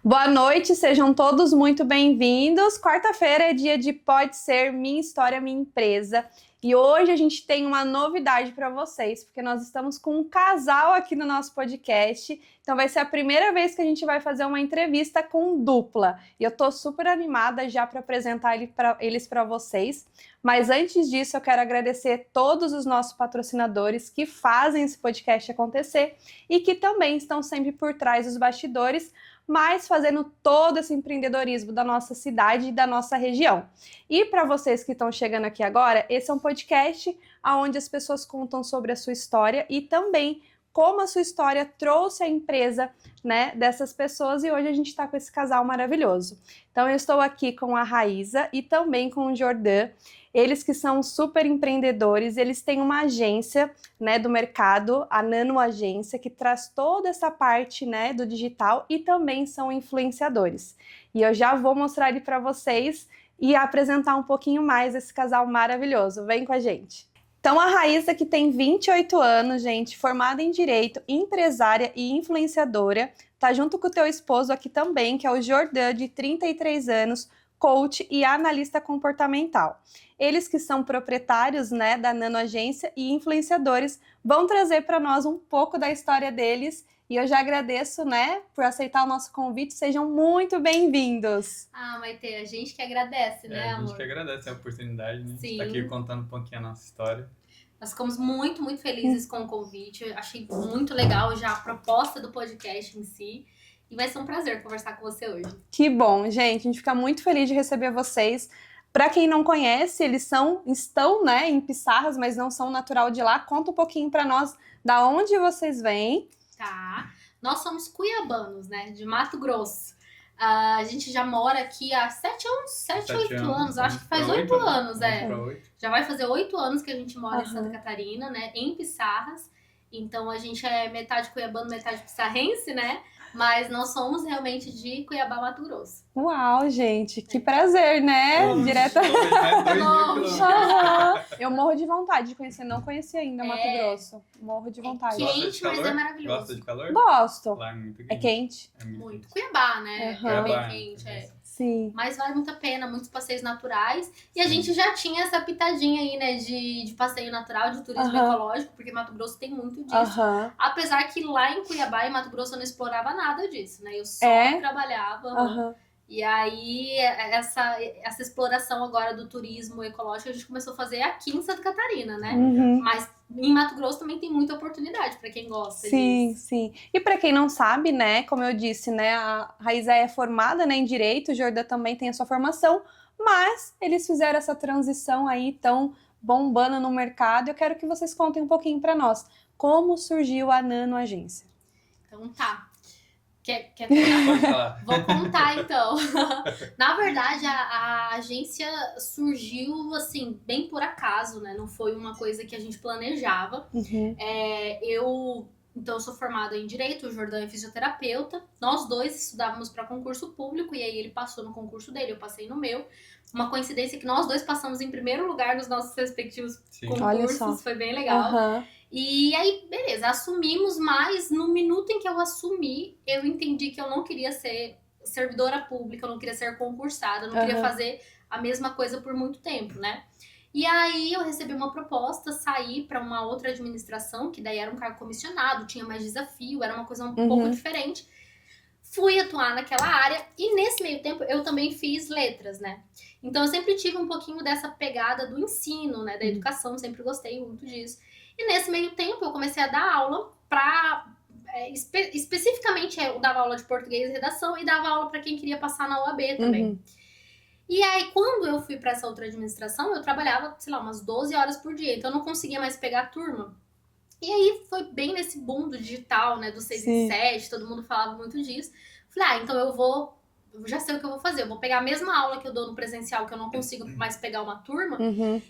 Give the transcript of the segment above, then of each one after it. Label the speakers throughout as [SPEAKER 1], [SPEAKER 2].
[SPEAKER 1] Boa noite, sejam todos muito bem-vindos. Quarta-feira é dia de Pode Ser Minha História, Minha Empresa. E hoje a gente tem uma novidade para vocês, porque nós estamos com um casal aqui no nosso podcast. Então vai ser a primeira vez que a gente vai fazer uma entrevista com dupla. E eu tô super animada já para apresentar eles para vocês. Mas antes disso, eu quero agradecer todos os nossos patrocinadores que fazem esse podcast acontecer e que também estão sempre por trás dos bastidores, mas fazendo todo esse empreendedorismo da nossa cidade e da nossa região. E para vocês que estão chegando aqui agora, esse é um podcast onde as pessoas contam sobre a sua história e também como a sua história trouxe a empresa, né, dessas pessoas, e hoje a gente está com esse casal maravilhoso. Então eu estou aqui com a Raíza e também com o Jordan. Eles que são super empreendedores, eles têm uma agência, né, do mercado, a Nano Agência, que traz toda essa parte, né, do digital, e também são influenciadores. E eu já vou mostrar ele para vocês e apresentar um pouquinho mais esse casal maravilhoso. Vem com a gente. Então a Raíza, que tem 28 anos, gente, formada em Direito, empresária e influenciadora, tá junto com o teu esposo aqui também, que é o Jordan, de 33 anos, coach e analista comportamental. Eles que são proprietários, né, da Nano Agência e influenciadores, vão trazer para nós um pouco da história deles. E eu já agradeço, né, por aceitar o nosso convite. Sejam muito bem-vindos.
[SPEAKER 2] Maite, a gente que agradece, né, amor?
[SPEAKER 3] A gente que agradece a oportunidade, né?
[SPEAKER 2] Sim.
[SPEAKER 3] De estar aqui contando um pouquinho a nossa história.
[SPEAKER 2] Nós ficamos muito, muito felizes com o convite. Eu achei muito legal já a proposta do podcast em si. E vai ser um prazer conversar com você hoje.
[SPEAKER 1] Que bom, gente. A gente fica muito feliz de receber vocês. Para quem não conhece, eles estão, né, em Pissarras, mas não são natural de lá. Conta um pouquinho para nós da onde vocês vêm.
[SPEAKER 2] Tá. Nós somos cuiabanos, né, de Mato Grosso. A gente já mora aqui há 7 anos, 8 anos. Acho que faz 8 anos, Já vai fazer 8 anos que a gente mora em Santa Catarina, né, em Pissarras. Então a gente é metade cuiabano, metade pissarrense, né? Mas nós somos realmente de Cuiabá, Mato Grosso.
[SPEAKER 1] Uau, gente, que prazer, né? Direto. Eu morro de vontade de conhecer, não conheci ainda Mato Grosso. Morro de vontade.
[SPEAKER 2] É quente, mas é maravilhoso.
[SPEAKER 3] Gosta de calor?
[SPEAKER 1] Gosto.
[SPEAKER 3] Lá é muito quente.
[SPEAKER 1] É quente?
[SPEAKER 3] É muito.
[SPEAKER 2] Cuiabá, né?
[SPEAKER 1] Cuiabá.
[SPEAKER 2] É bem quente,
[SPEAKER 1] Sim.
[SPEAKER 2] Mas vale muito a pena, muitos passeios naturais. E a gente já tinha essa pitadinha aí, né, de passeio natural, de turismo ecológico, porque Mato Grosso tem muito disso. Apesar que lá em Cuiabá e Mato Grosso eu não explorava nada disso, né? Eu só trabalhava. E aí, essa exploração agora do turismo ecológico a gente começou a fazer aqui em Santa Catarina, né? Mas em Mato Grosso também tem muita oportunidade para quem gosta disso.
[SPEAKER 1] Sim. E para quem não sabe, né, como eu disse, né, a Raíza é formada, né, em Direito, o Jordan também tem a sua formação, mas eles fizeram essa transição aí tão bombando no mercado. Eu quero que vocês contem um pouquinho para nós como surgiu a Nano Agência.
[SPEAKER 2] Então tá. Quer contar? Vou contar então. Na verdade, a agência surgiu assim, bem por acaso, né? Não foi uma coisa que a gente planejava. Eu sou formada em Direito, o Jordan é fisioterapeuta. Nós dois estudávamos para concurso público e aí ele passou no concurso dele, eu passei no meu. Uma coincidência que nós dois passamos em primeiro lugar nos nossos respectivos concursos, foi bem legal. E aí, beleza, assumimos, mas no minuto em que eu assumi, eu entendi que eu não queria ser servidora pública, eu não queria ser concursada, eu não queria fazer a mesma coisa por muito tempo, né? E aí eu recebi uma proposta, saí para uma outra administração, que daí era um cargo comissionado, tinha mais desafio, era uma coisa um pouco diferente. Fui atuar naquela área e nesse meio tempo eu também fiz letras, né? Então eu sempre tive um pouquinho dessa pegada do ensino, né? Da educação, sempre gostei muito disso. E nesse meio tempo eu comecei a dar aula para... especificamente eu dava aula de português e redação e dava aula para quem queria passar na OAB também. E aí quando eu fui para essa outra administração, eu trabalhava, sei lá, umas 12 horas por dia. Então eu não conseguia mais pegar a turma. E aí foi bem nesse boom do digital, né? Do 6 e 7, todo mundo falava muito disso. Falei, então eu já sei o que eu vou fazer. Eu vou pegar a mesma aula que eu dou no presencial, que eu não consigo mais pegar uma turma,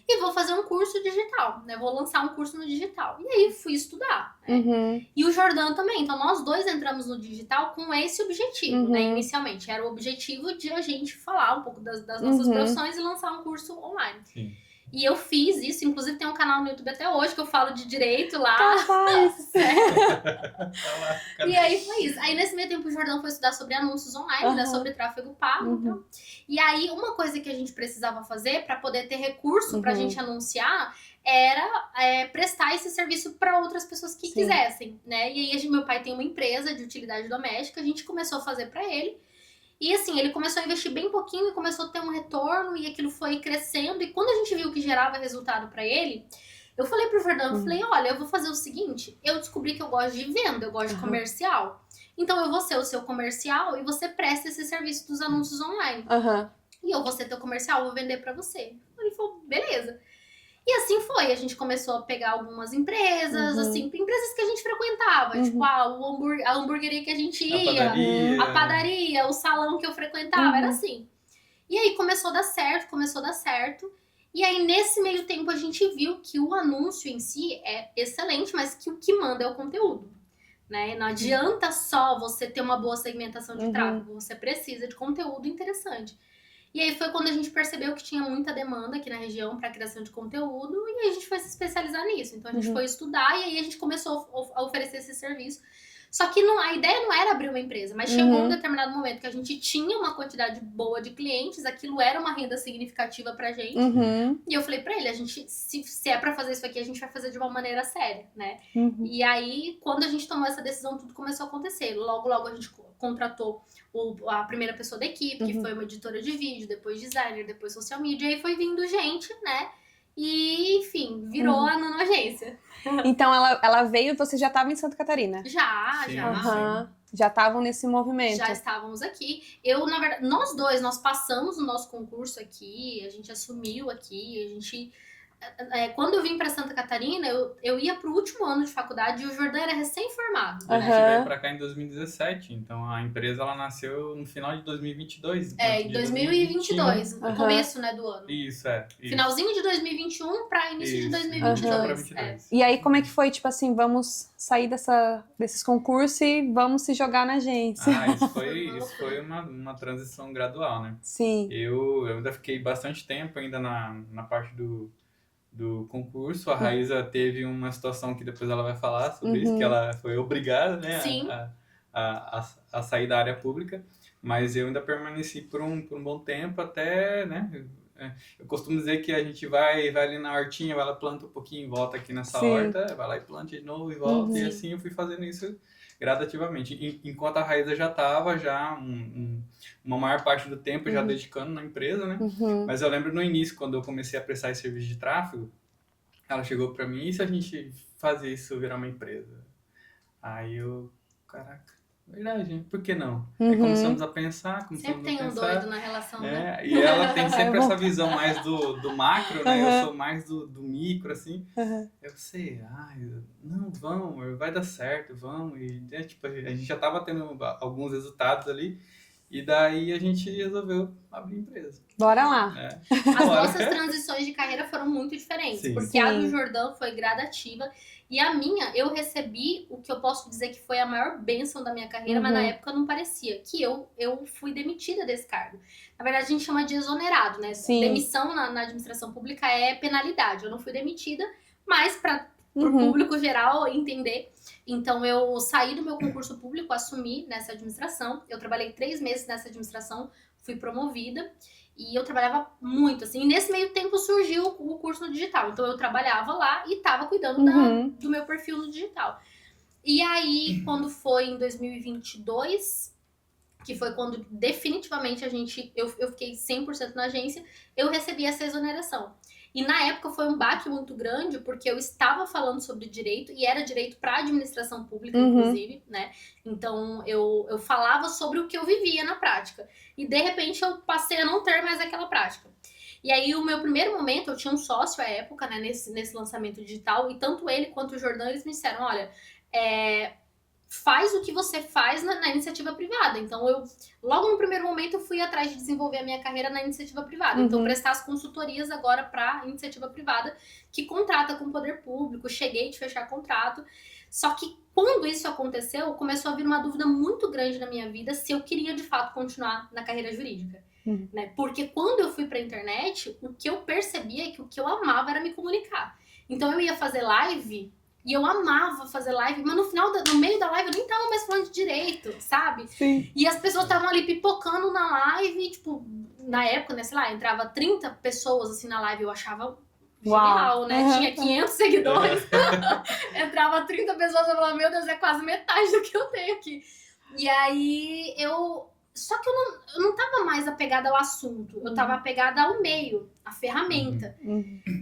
[SPEAKER 2] e vou fazer um curso digital, né? Vou lançar um curso no digital. E aí fui estudar, né? E o Jordan também. Então nós dois entramos no digital com esse objetivo, né? Inicialmente. Era o objetivo de a gente falar um pouco das nossas profissões e lançar um curso online.
[SPEAKER 3] Sim.
[SPEAKER 2] E eu fiz isso, inclusive tem um canal no YouTube até hoje que eu falo de direito lá.
[SPEAKER 1] Capaz.
[SPEAKER 2] E aí foi isso. Aí nesse meio tempo o Jordão foi estudar sobre anúncios online, né, sobre tráfego pago. Então. E aí uma coisa que a gente precisava fazer para poder ter recurso pra gente anunciar era prestar esse serviço para outras pessoas que quisessem, né? E aí meu pai tem uma empresa de utilidade doméstica, a gente começou a fazer para ele. E assim, ele começou a investir bem pouquinho e começou a ter um retorno e aquilo foi crescendo. E quando a gente viu que gerava resultado para ele, eu falei pro Fernando, eu falei, olha, eu vou fazer o seguinte, eu descobri que eu gosto de venda, eu gosto de comercial. Então eu vou ser o seu comercial e você presta esse serviço dos anúncios online. E eu vou ser teu comercial, vou vender para você. Ele falou, beleza. E assim foi, a gente começou a pegar algumas empresas, assim, empresas que a gente frequentava, tipo, a hamburgueria que a gente ia, a padaria, o salão que eu frequentava, era assim. E aí começou a dar certo. E aí nesse meio tempo a gente viu que o anúncio em si é excelente, mas que o que manda é o conteúdo, né? Não adianta só você ter uma boa segmentação de tráfego, você precisa de conteúdo interessante. E aí foi quando a gente percebeu que tinha muita demanda aqui na região para criação de conteúdo e aí a gente foi se especializar nisso. Então a gente foi estudar e aí a gente começou a oferecer esse serviço. Só que a ideia não era abrir uma empresa, mas chegou um determinado momento que a gente tinha uma quantidade boa de clientes, aquilo era uma renda significativa pra gente. E eu falei pra ele, a gente, se é pra fazer isso aqui, a gente vai fazer de uma maneira séria, né? E aí, quando a gente tomou essa decisão, tudo começou a acontecer. Logo a gente contratou a primeira pessoa da equipe, que foi uma editora de vídeo, depois designer, depois social media, e aí foi vindo gente, né? E, enfim, virou a nanoagência.
[SPEAKER 1] Então ela veio, você já estava em Santa Catarina?
[SPEAKER 2] Já.
[SPEAKER 1] Já estavam nesse movimento?
[SPEAKER 2] Já estávamos aqui. Na verdade, nós passamos o nosso concurso aqui, a gente assumiu aqui, a gente... Quando eu vim para Santa Catarina, eu ia pro último ano de faculdade e o Jordão era recém-formado.
[SPEAKER 3] A gente veio pra cá em 2017, então a empresa ela nasceu no final de 2022.
[SPEAKER 2] Em 2022, no começo, né, do ano.
[SPEAKER 3] Isso.
[SPEAKER 2] Finalzinho de 2021 para início de 2022.
[SPEAKER 1] E aí como é que foi, tipo assim, vamos sair desses concursos e vamos se jogar na agência?
[SPEAKER 3] Isso foi uma transição gradual, né?
[SPEAKER 1] Sim.
[SPEAKER 3] Eu ainda fiquei bastante tempo ainda na parte do concurso. A Raíza teve uma situação que depois ela vai falar sobre isso, que ela foi obrigada, né, a sair da área pública, mas eu ainda permaneci por um bom tempo até, né, eu costumo dizer que a gente vai ali na hortinha, vai lá, planta um pouquinho, volta aqui nessa horta, vai lá e planta de novo e volta, e assim eu fui fazendo isso gradativamente, enquanto a Raíza já estava uma maior parte do tempo já dedicando na empresa, né? Mas eu lembro no início, quando eu comecei a prestar esse serviço de tráfego, ela chegou para mim, e se a gente fazer isso virar uma empresa? Aí eu, caraca, verdade, por que não? Aí começamos a pensar,
[SPEAKER 2] Sempre tem um doido na relação, né?
[SPEAKER 3] E ela tem sempre essa visão mais do macro, né? Eu sou mais do micro, assim. Eu sei, não, vamos, vai dar certo, vamos. E tipo, a gente já tava tendo alguns resultados ali. E daí a gente resolveu abrir empresa.
[SPEAKER 1] Bora lá.
[SPEAKER 2] As nossas transições de carreira foram muito diferentes. Porque a do Jordão foi gradativa. E a minha, eu recebi o que eu posso dizer que foi a maior bênção da minha carreira, mas na época não parecia. Que eu fui demitida desse cargo. Na verdade, a gente chama de exonerado, né? Demissão na administração pública é penalidade. Eu não fui demitida, mas para o público geral entender. Então, eu saí do meu concurso público, assumi nessa administração. Eu trabalhei 3 meses nessa administração, fui promovida. E eu trabalhava muito, assim. E nesse meio tempo surgiu o curso no digital. Então, eu trabalhava lá e estava cuidando do meu perfil no digital. E aí, quando foi em 2022, que foi quando definitivamente eu fiquei 100% na agência, eu recebi essa exoneração. E na época foi um baque muito grande, porque eu estava falando sobre direito, e era direito para administração pública, inclusive, né? Então, eu falava sobre o que eu vivia na prática. E, de repente, eu passei a não ter mais aquela prática. E aí, o meu primeiro momento, eu tinha um sócio à época, né, nesse lançamento digital, e tanto ele quanto o Jordão, eles me disseram, olha, faz o que você faz na iniciativa privada. Então, logo no primeiro momento, eu fui atrás de desenvolver a minha carreira na iniciativa privada. Então, prestar as consultorias agora para iniciativa privada, que contrata com o poder público. Cheguei de fechar contrato. Só que, quando isso aconteceu, começou a vir uma dúvida muito grande na minha vida se eu queria, de fato, continuar na carreira jurídica. né? Porque quando eu fui pra internet, o que eu percebia é que o que eu amava era me comunicar. Então eu ia fazer live e eu amava fazer live, mas no meio da live eu nem tava mais falando direito, sabe?
[SPEAKER 1] Sim.
[SPEAKER 2] E as pessoas estavam ali pipocando na live, tipo, na época, né, sei lá, entrava 30 pessoas assim na live, eu achava genial, né? Tinha 500 seguidores, entrava 30 pessoas, eu falava, meu Deus, é quase metade do que eu tenho aqui. E aí só que eu não tava mais apegada ao assunto, eu tava apegada ao meio, à ferramenta.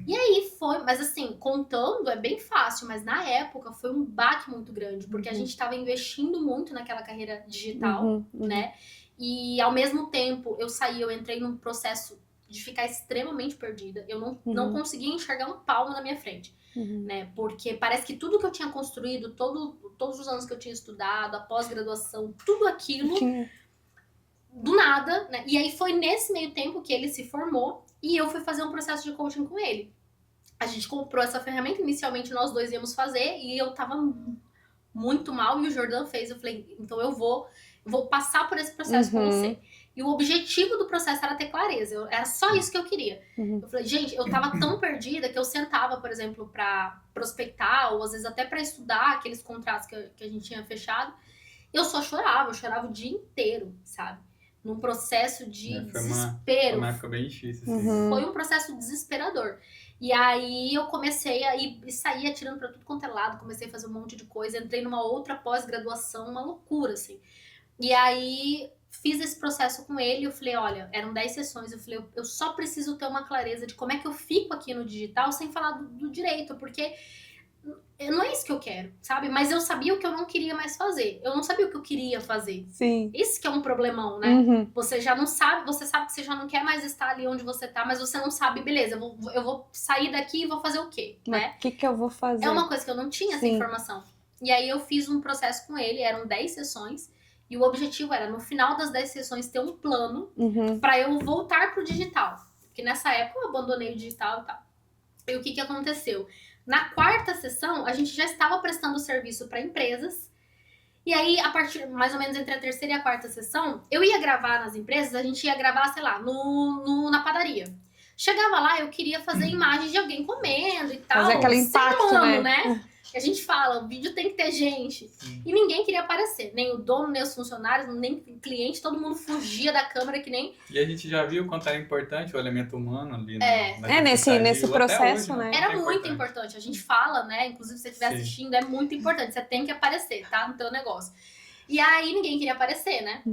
[SPEAKER 2] E aí mas assim, contando é bem fácil, mas na época foi um baque muito grande, porque a gente tava investindo muito naquela carreira digital, né? E ao mesmo tempo eu entrei num processo de ficar extremamente perdida, eu não conseguia enxergar um palmo na minha frente. Né? Porque parece que tudo que eu tinha construído, todos os anos que eu tinha estudado, a pós-graduação, tudo aquilo, do nada, né? E aí foi nesse meio tempo que ele se formou e eu fui fazer um processo de coaching com ele. A gente comprou essa ferramenta, inicialmente nós dois íamos fazer e eu tava muito mal e o Jordan fez. Eu falei, então eu vou passar por esse processo com você. E o objetivo do processo era ter clareza. Era só isso que eu queria. Eu falei, gente, eu tava tão perdida que eu sentava, por exemplo, pra prospectar ou às vezes até pra estudar aqueles contratos que a gente tinha fechado. Eu chorava o dia inteiro, sabe? Num processo de desespero.
[SPEAKER 3] Foi uma época bem difícil. Assim.
[SPEAKER 2] Foi um processo desesperador. E aí eu comecei a ir e sair atirando pra tudo quanto é lado. Comecei a fazer um monte de coisa. Entrei numa outra pós-graduação, uma loucura, assim. E aí fiz esse processo com ele. Eu falei, olha, eram 10 sessões. Eu falei, eu só preciso ter uma clareza de como é que eu fico aqui no digital sem falar do direito. Porque não é isso que eu quero, sabe? Mas eu sabia o que eu não queria mais fazer. Eu não sabia o que eu queria fazer.
[SPEAKER 1] Sim.
[SPEAKER 2] Isso que é um problemão, né? Você já não sabe, você sabe que você já não quer mais estar ali onde você tá, mas você não sabe, beleza, eu vou sair daqui e vou fazer o quê, né?
[SPEAKER 1] O que eu vou fazer?
[SPEAKER 2] É uma coisa que eu não tinha essa informação. E aí eu fiz um processo com ele, eram 10 sessões, e o objetivo era, no final das 10 sessões, ter um plano pra eu voltar pro digital. Porque nessa época eu abandonei o digital e tal. E o que aconteceu? Na quarta sessão, a gente já estava prestando serviço para empresas. E aí, a partir, mais ou menos entre a terceira e a quarta sessão, eu ia gravar nas empresas, a gente ia gravar, sei lá, na padaria. Chegava lá, eu queria fazer imagem de alguém comendo e tal.
[SPEAKER 1] Fazer aquele impacto,
[SPEAKER 2] né? A gente fala, o vídeo tem que ter gente. E ninguém queria aparecer. Nem o dono, nem os funcionários, nem o cliente. Todo mundo fugia da câmera que nem...
[SPEAKER 3] E a gente já viu quanto era importante o elemento humano ali.
[SPEAKER 1] Nesse processo,
[SPEAKER 3] hoje,
[SPEAKER 1] né?
[SPEAKER 2] Era muito importante. A gente fala, né? Inclusive, se você estiver assistindo, é muito importante. Você tem que aparecer, tá? No teu negócio. E aí, ninguém queria aparecer, né?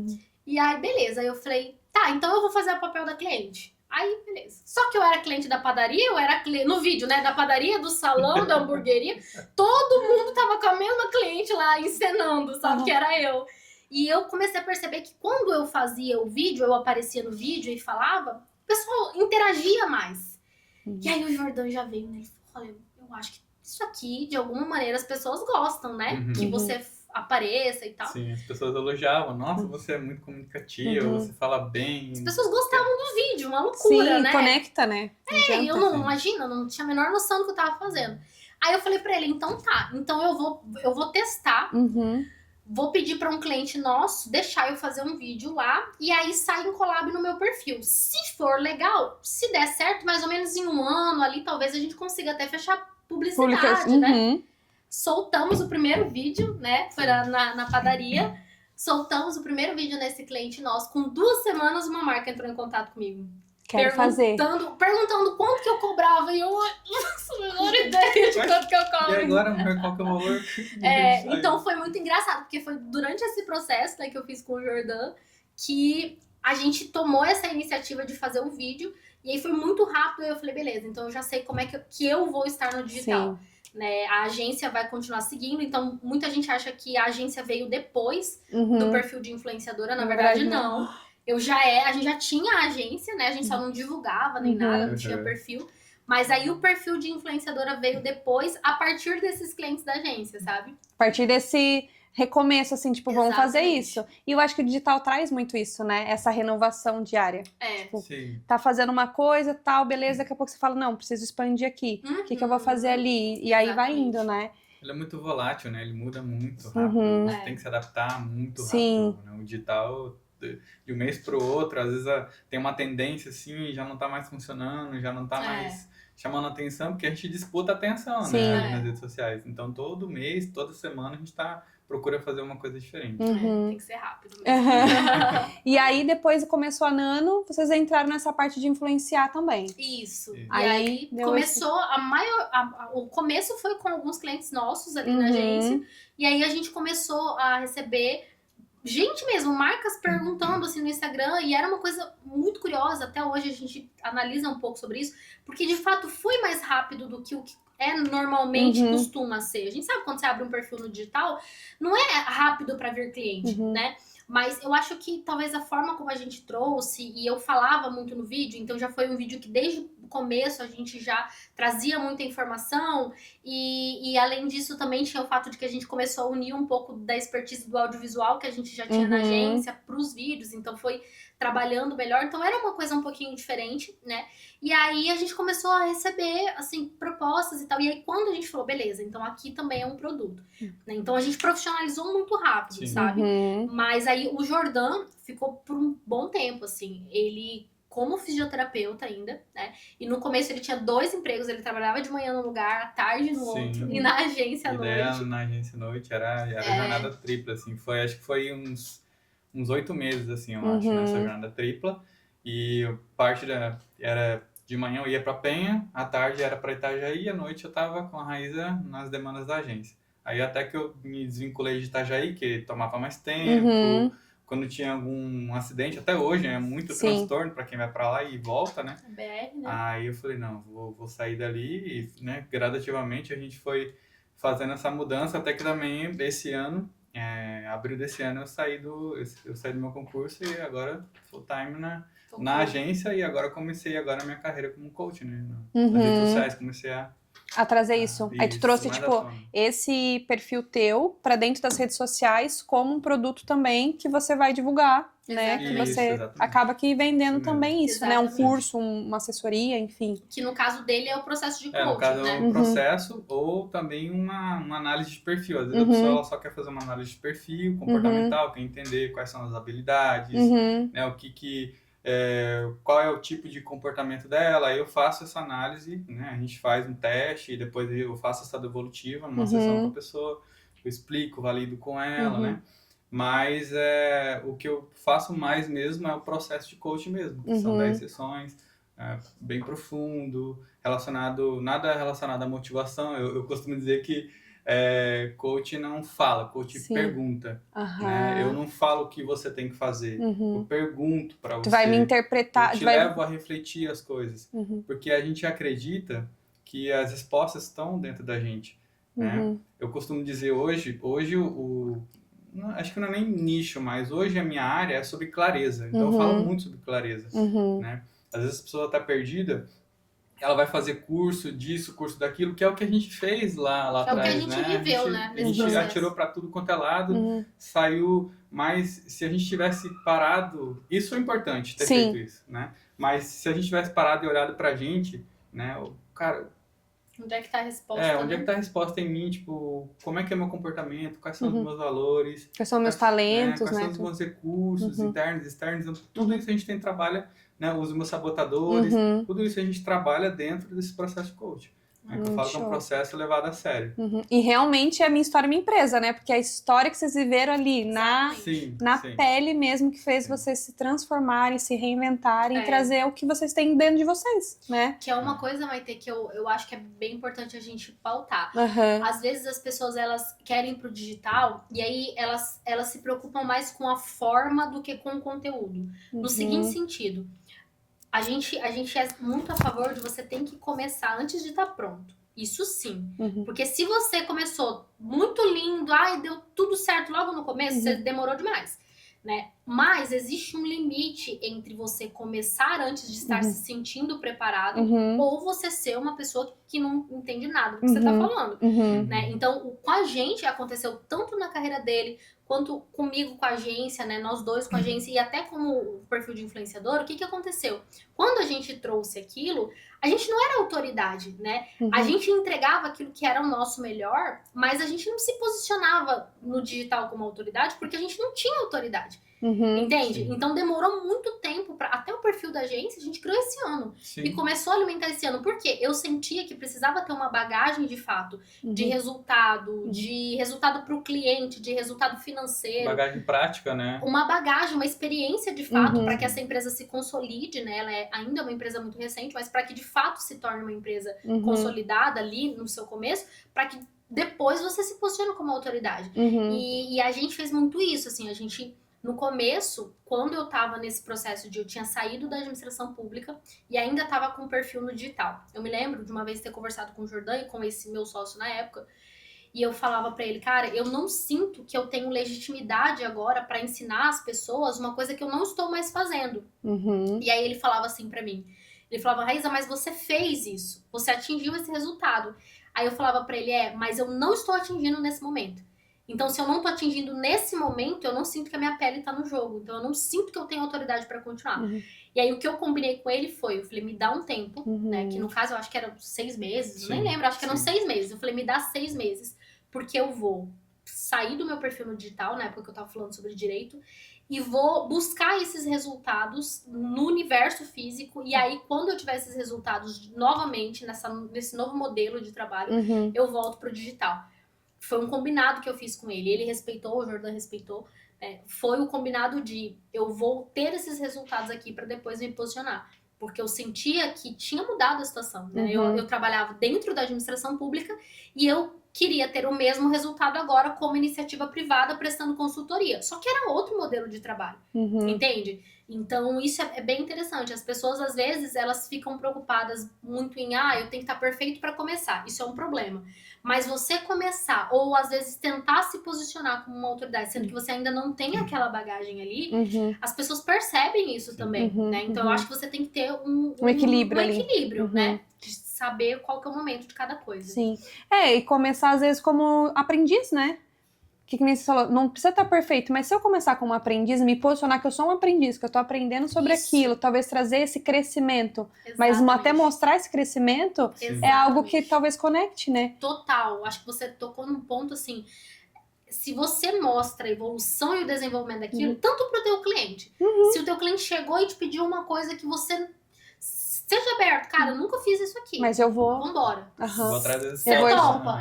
[SPEAKER 2] E aí, beleza. Aí eu falei, tá, então eu vou fazer o papel da cliente. Aí, beleza. Só que eu era cliente da padaria, eu era cliente, no vídeo, né? Da padaria, do salão, da hamburgueria. Todo mundo tava com a mesma cliente lá, encenando, sabe? Que era eu. E eu comecei a perceber que quando eu fazia o vídeo, eu aparecia no vídeo e falava, o pessoal interagia mais. E aí o Jordan já veio, né? Ele falou, olha, eu acho que isso aqui, de alguma maneira, as pessoas gostam, né? Que você apareça e tal.
[SPEAKER 3] Sim, as pessoas elogiavam. Nossa, você é muito comunicativa, você fala bem.
[SPEAKER 2] As pessoas gostavam do vídeo, uma loucura, né?
[SPEAKER 1] Conecta, né?
[SPEAKER 2] Eu não tinha a menor noção do que eu tava fazendo. Aí eu falei pra ele, então tá, então eu vou testar, vou pedir pra um cliente nosso deixar eu fazer um vídeo lá e aí sai um collab no meu perfil. Se for legal, se der certo, mais ou menos em um ano ali, talvez a gente consiga até fechar publicidade, né? Soltamos o primeiro vídeo, né? Foi na padaria. Soltamos o primeiro vídeo nesse cliente nosso. Com 2 semanas, uma marca entrou em contato comigo. Perguntando quanto que eu cobrava. E eu não faço a menor ideia de quanto que eu cobro.
[SPEAKER 3] E agora, qual que é o valor?
[SPEAKER 2] Então foi muito engraçado, porque foi durante esse processo, né, que eu fiz com o Jordan que a gente tomou essa iniciativa de fazer um vídeo. E aí foi muito rápido. E eu falei, beleza, então eu já sei como é que eu vou estar no digital. Né, a agência vai continuar seguindo, então muita gente acha que a agência veio depois do perfil de influenciadora, na verdade não. A gente já tinha a agência, né? A gente só não divulgava nem nada, não tinha perfil. Mas aí o perfil de influenciadora veio depois, a partir desses clientes da agência, sabe?
[SPEAKER 1] A partir desse recomeço, assim, tipo, vamos fazer isso. E eu acho que o digital traz muito isso, né? Essa renovação diária. Tipo, tá fazendo uma coisa, tal, beleza, daqui a pouco você fala, não, preciso expandir aqui. O que eu vou fazer ali? E aí vai indo, né?
[SPEAKER 3] Ele é muito volátil, né? Ele muda muito rápido. Você tem que se adaptar muito rápido. Né? O digital de um mês pro outro, às vezes tem uma tendência assim, já não tá mais funcionando, já não tá mais chamando atenção, porque a gente disputa atenção, né, nas redes sociais. Então, todo mês, toda semana, a gente procura fazer uma coisa diferente.
[SPEAKER 2] Tem que ser rápido mesmo.
[SPEAKER 1] E aí, depois começou a Nano, vocês entraram nessa parte de influenciar também.
[SPEAKER 2] Isso. E
[SPEAKER 1] aí
[SPEAKER 2] começou o começo foi com alguns clientes nossos ali na agência. E aí a gente começou a receber gente mesmo, marcas perguntando assim no Instagram, e era uma coisa muito curiosa, até hoje a gente analisa um pouco sobre isso, porque de fato foi mais rápido do que o que normalmente costuma ser. A gente sabe quando você abre um perfil no digital, não é rápido para vir cliente, né? Mas eu acho que talvez a forma como a gente trouxe, e eu falava muito no vídeo, então já foi um vídeo que desde o começo a gente já trazia muita informação, e além disso também tinha o fato de que a gente começou a unir um pouco da expertise do audiovisual que a gente já tinha na agência para os vídeos, então foi trabalhando melhor, então era uma coisa um pouquinho diferente, né? E aí a gente começou a receber, assim, propostas e tal, e aí quando a gente falou, beleza, então aqui também é um produto, né? Então a gente profissionalizou muito rápido, sabe? Mas aí o Jordan ficou por um bom tempo, assim, ele como fisioterapeuta ainda, né? E no começo ele tinha 2 empregos, ele trabalhava de manhã num lugar, à tarde no outro, e na agência à noite.
[SPEAKER 3] Na agência à noite era jornada tripla, assim, acho que foi uns 8 meses, assim, eu acho, nessa jornada tripla. E parte era de manhã eu ia pra Penha, à tarde era pra Itajaí, e à noite eu tava com a Raíza nas demandas da agência. Aí até que eu me desvinculei de Itajaí, que tomava mais tempo, quando tinha algum acidente, até hoje, é muito transtorno pra quem vai pra lá e volta, né?
[SPEAKER 2] BR, né?
[SPEAKER 3] Aí eu falei, não, vou sair dali, e, né, gradativamente a gente foi fazendo essa mudança, até que também esse ano, abril desse ano, eu saí do meu concurso e agora full time na agência, e agora comecei a minha carreira como coach, né? Nas redes sociais, comecei a
[SPEAKER 1] trazer isso. Aí tu trouxe, tipo, esse perfil teu pra dentro das redes sociais como um produto também que você vai divulgar, né? Que você acaba aqui vendendo também isso, né? Um curso, uma assessoria, enfim.
[SPEAKER 2] Que no caso dele é o processo de coaching,
[SPEAKER 3] no caso
[SPEAKER 2] né?
[SPEAKER 3] É um processo ou também uma análise de perfil. Às vezes a pessoa ela só quer fazer uma análise de perfil comportamental, quer entender quais são as habilidades, né? Qual é o tipo de comportamento dela, aí eu faço essa análise, né? A gente faz um teste e depois eu faço essa devolutiva numa sessão com a pessoa, eu explico, valido com ela, né? Mas o que eu faço mais mesmo é o processo de coaching mesmo, que são 10 sessões, bem profundo, nada relacionado à motivação. Eu costumo dizer que coach não fala, coach pergunta. Né? Eu não falo o que você tem que fazer, eu pergunto para você.
[SPEAKER 1] Tu vai me interpretar.
[SPEAKER 3] Eu te levo a refletir as coisas, porque a gente acredita que as respostas estão dentro da gente. Né? Eu costumo dizer hoje acho que não é nem nicho, mas hoje a minha área é sobre clareza, então eu falo muito sobre clareza. Né? Às vezes a pessoa está perdida, ela vai fazer curso disso, curso daquilo, que é o que a gente fez lá atrás,
[SPEAKER 2] o que a gente viveu, né?
[SPEAKER 3] A gente atirou para tudo quanto é lado, saiu, mas se a gente tivesse parado, isso é importante ter feito isso, né? Mas se a gente tivesse parado e olhado pra gente, né,
[SPEAKER 2] onde é que tá a resposta?
[SPEAKER 3] Onde é que tá a resposta em mim, tipo, como é que é meu comportamento, quais são os meus valores,
[SPEAKER 1] quais são meus talentos,
[SPEAKER 3] quais são os meus recursos internos, externos, então, tudo isso a gente trabalha, né, os meus sabotadores, tudo isso a gente trabalha dentro desse processo de coaching. Eu falo que é um processo levado a sério.
[SPEAKER 1] E realmente é a minha história, minha empresa, né? Porque a história que vocês viveram ali na pele mesmo que fez vocês se transformarem, se reinventarem e trazer o que vocês têm dentro de vocês, né?
[SPEAKER 2] Que é uma coisa, Maite, que eu acho que é bem importante a gente pautar. Às vezes as pessoas, elas querem ir pro digital e aí elas se preocupam mais com a forma do que com o conteúdo. No seguinte sentido, a gente é muito a favor de você ter que começar antes de estar pronto. Isso sim. Porque se você começou muito lindo, deu tudo certo logo no começo, você demorou demais. Né? Mas existe um limite entre você começar antes de estar se sentindo preparado ou você ser uma pessoa que não entende nada do que você está falando. Né? Então, com a gente aconteceu tanto na carreira dele quanto comigo com a agência, né? Nós dois com a agência e até como o perfil de influenciador. O que aconteceu? Quando a gente trouxe aquilo, a gente não era autoridade, né? A gente entregava aquilo que era o nosso melhor, mas a gente não se posicionava no digital como autoridade porque a gente não tinha autoridade. Entende?
[SPEAKER 3] Sim.
[SPEAKER 2] Então demorou muito tempo até o perfil da agência, a gente criou esse ano.
[SPEAKER 3] Sim.
[SPEAKER 2] E começou a alimentar esse ano. Por quê? Eu sentia que precisava ter uma bagagem de fato, de resultado, de resultado para o cliente, de resultado financeiro.
[SPEAKER 3] Bagagem prática, né?
[SPEAKER 2] Uma bagagem, uma experiência de fato, para que essa empresa se consolide, né? Ela é ainda uma empresa muito recente, mas para que de fato se torne uma empresa consolidada ali no seu começo, para que depois você se posicione como autoridade. E a gente fez muito isso, assim, a gente... No começo, quando eu tava nesse processo eu tinha saído da administração pública e ainda tava com perfil no digital. Eu me lembro de uma vez ter conversado com o Jordan e com esse meu sócio na época, e eu falava pra ele, cara, eu não sinto que eu tenho legitimidade agora pra ensinar as pessoas uma coisa que eu não estou mais fazendo. E aí ele falava assim pra mim, ele falava, Raíza, mas você fez isso, você atingiu esse resultado. Aí eu falava pra ele, mas eu não estou atingindo nesse momento. Então, se eu não tô atingindo nesse momento, eu não sinto que a minha pele tá no jogo. Então, eu não sinto que eu tenho autoridade pra continuar. E aí, o que eu combinei com ele foi, eu falei, me dá um tempo, né? Que no caso, eu acho que eram 6 meses, eu nem lembro, acho que eram 6 meses. Eu falei, me dá 6 meses, porque eu vou sair do meu perfil no digital, na época que eu tava falando sobre direito, e vou buscar esses resultados no universo físico. E aí, quando eu tiver esses resultados novamente, nesse novo modelo de trabalho, eu volto pro digital. Foi um combinado que eu fiz com ele. Ele respeitou, o Jordan respeitou. Foi o combinado de eu vou ter esses resultados aqui para depois me posicionar. Porque eu sentia que tinha mudado a situação. Né? Eu trabalhava dentro da administração pública e eu queria ter o mesmo resultado agora como iniciativa privada prestando consultoria. Só que era outro modelo de trabalho. Entende? Então, isso é bem interessante. As pessoas, às vezes, elas ficam preocupadas muito em eu tenho que estar perfeito para começar. Isso é um problema. Mas você começar, ou às vezes tentar se posicionar como uma autoridade, sendo que você ainda não tem aquela bagagem ali, as pessoas percebem isso também, né? Então, eu acho que você tem que ter um equilíbrio, né? De saber qual que é o momento de cada coisa.
[SPEAKER 1] Sim. E começar, às vezes, como aprendiz, né? Que nem você falou, não precisa estar perfeito, mas se eu começar como aprendiz, me posicionar que eu sou um aprendiz, que eu tô aprendendo sobre aquilo, talvez trazer esse crescimento, mas até mostrar esse crescimento é algo que talvez conecte, né?
[SPEAKER 2] Total, acho que você tocou num ponto assim, se você mostra a evolução e o desenvolvimento daquilo, tanto pro teu cliente, se o teu cliente chegou e te pediu uma coisa que você... Seja aberto, cara, eu nunca fiz isso aqui.
[SPEAKER 1] Mas eu vou...
[SPEAKER 2] Vambora.
[SPEAKER 3] Vou atrás desse...
[SPEAKER 2] Você topa,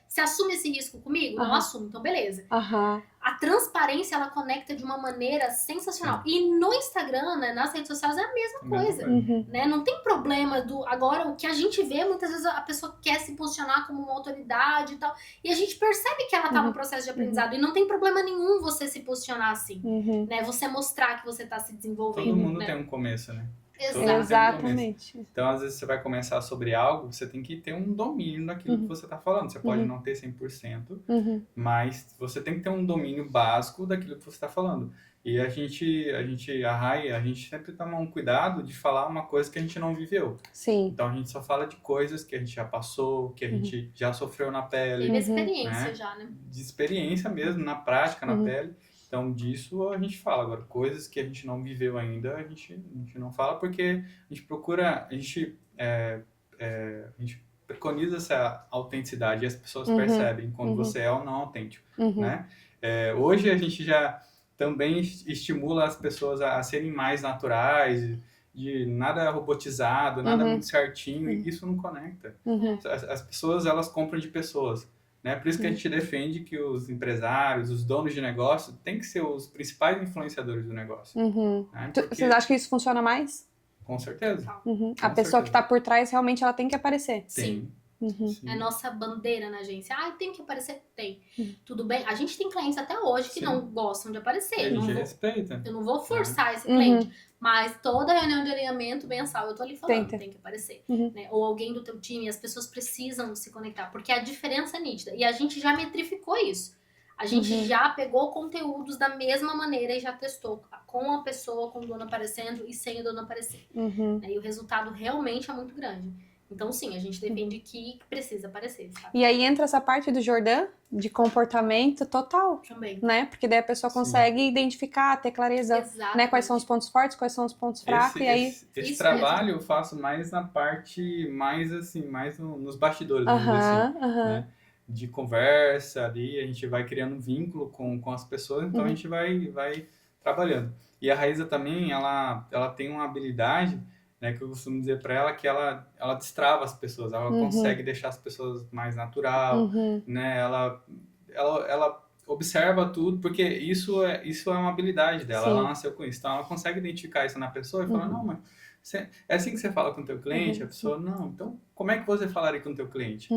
[SPEAKER 2] Você assume esse risco comigo? Não assume, então beleza. A transparência, ela conecta de uma maneira sensacional. E no Instagram, né, nas redes sociais, é a mesma coisa. Né? Não tem problema Agora, o que a gente vê, muitas vezes a pessoa quer se posicionar como uma autoridade e tal. E a gente percebe que ela tá no processo de aprendizado. E não tem problema nenhum você se posicionar assim. Né? Você mostrar que você tá se desenvolvendo.
[SPEAKER 3] Todo mundo
[SPEAKER 2] né?
[SPEAKER 3] tem um começo, né?
[SPEAKER 1] Exatamente.
[SPEAKER 3] Então, às vezes, você vai começar sobre algo, você tem que ter um domínio daquilo que você está falando. Você pode não ter 100%, mas você tem que ter um domínio básico daquilo que você está falando. E a gente sempre toma um cuidado de falar uma coisa que a gente não viveu.
[SPEAKER 1] Sim.
[SPEAKER 3] Então, a gente só fala de coisas que a gente já passou, que a gente já sofreu na pele.
[SPEAKER 2] Teve experiência já, né?
[SPEAKER 3] De experiência mesmo, na prática, na pele. Então, disso a gente fala. Agora, coisas que a gente não viveu ainda, a gente não fala porque a gente procura, a gente preconiza essa autenticidade e as pessoas percebem quando você é ou não autêntico, né? Hoje a gente já também estimula as pessoas a serem mais naturais, de nada robotizado, nada muito certinho, e isso não conecta. As pessoas, elas compram de pessoas. Né? Por isso que a gente defende que os empresários, os donos de negócio, têm que ser os principais influenciadores do negócio. Né? Porque...
[SPEAKER 1] Vocês acham que isso funciona mais?
[SPEAKER 3] Com certeza.
[SPEAKER 1] A pessoa que está por trás, realmente, ela tem que aparecer.
[SPEAKER 2] Sim.
[SPEAKER 3] Sim.
[SPEAKER 2] É nossa bandeira na agência. Tem que aparecer? Tem. Tudo bem? A gente tem clientes até hoje que não gostam de aparecer.
[SPEAKER 3] A gente respeita.
[SPEAKER 2] Eu não vou forçar esse cliente. Mas toda reunião de alinhamento mensal, eu tô ali falando, tem que aparecer. Né? Ou alguém do teu time, as pessoas precisam se conectar, porque a diferença é nítida. E a gente já metrificou isso. A gente já pegou conteúdos da mesma maneira e já testou com a pessoa, com o dono aparecendo e sem o dono aparecer. Né? E o resultado realmente é muito grande. Então, sim, a gente defende que precisa aparecer, sabe?
[SPEAKER 1] E aí entra essa parte do Jordan, de comportamento total.
[SPEAKER 2] Também.
[SPEAKER 1] Né? Porque daí a pessoa consegue identificar, ter clareza, né? Quais são os pontos fortes, quais são os pontos fracos, e aí...
[SPEAKER 3] Esse trabalho eu faço mais na parte, mais nos bastidores, vamos dizer assim, né? De conversa ali, a gente vai criando um vínculo com as pessoas, então a gente vai trabalhando. E a Raíza também, ela tem uma habilidade, né, que eu costumo dizer para ela, que ela destrava as pessoas, ela consegue deixar as pessoas mais natural, né, ela observa tudo, porque isso é uma habilidade dela, ela nasceu com isso, então ela consegue identificar isso na pessoa e falar, não, mas é assim que você fala com o teu cliente? A pessoa, não, então como é que você falaria com o teu cliente?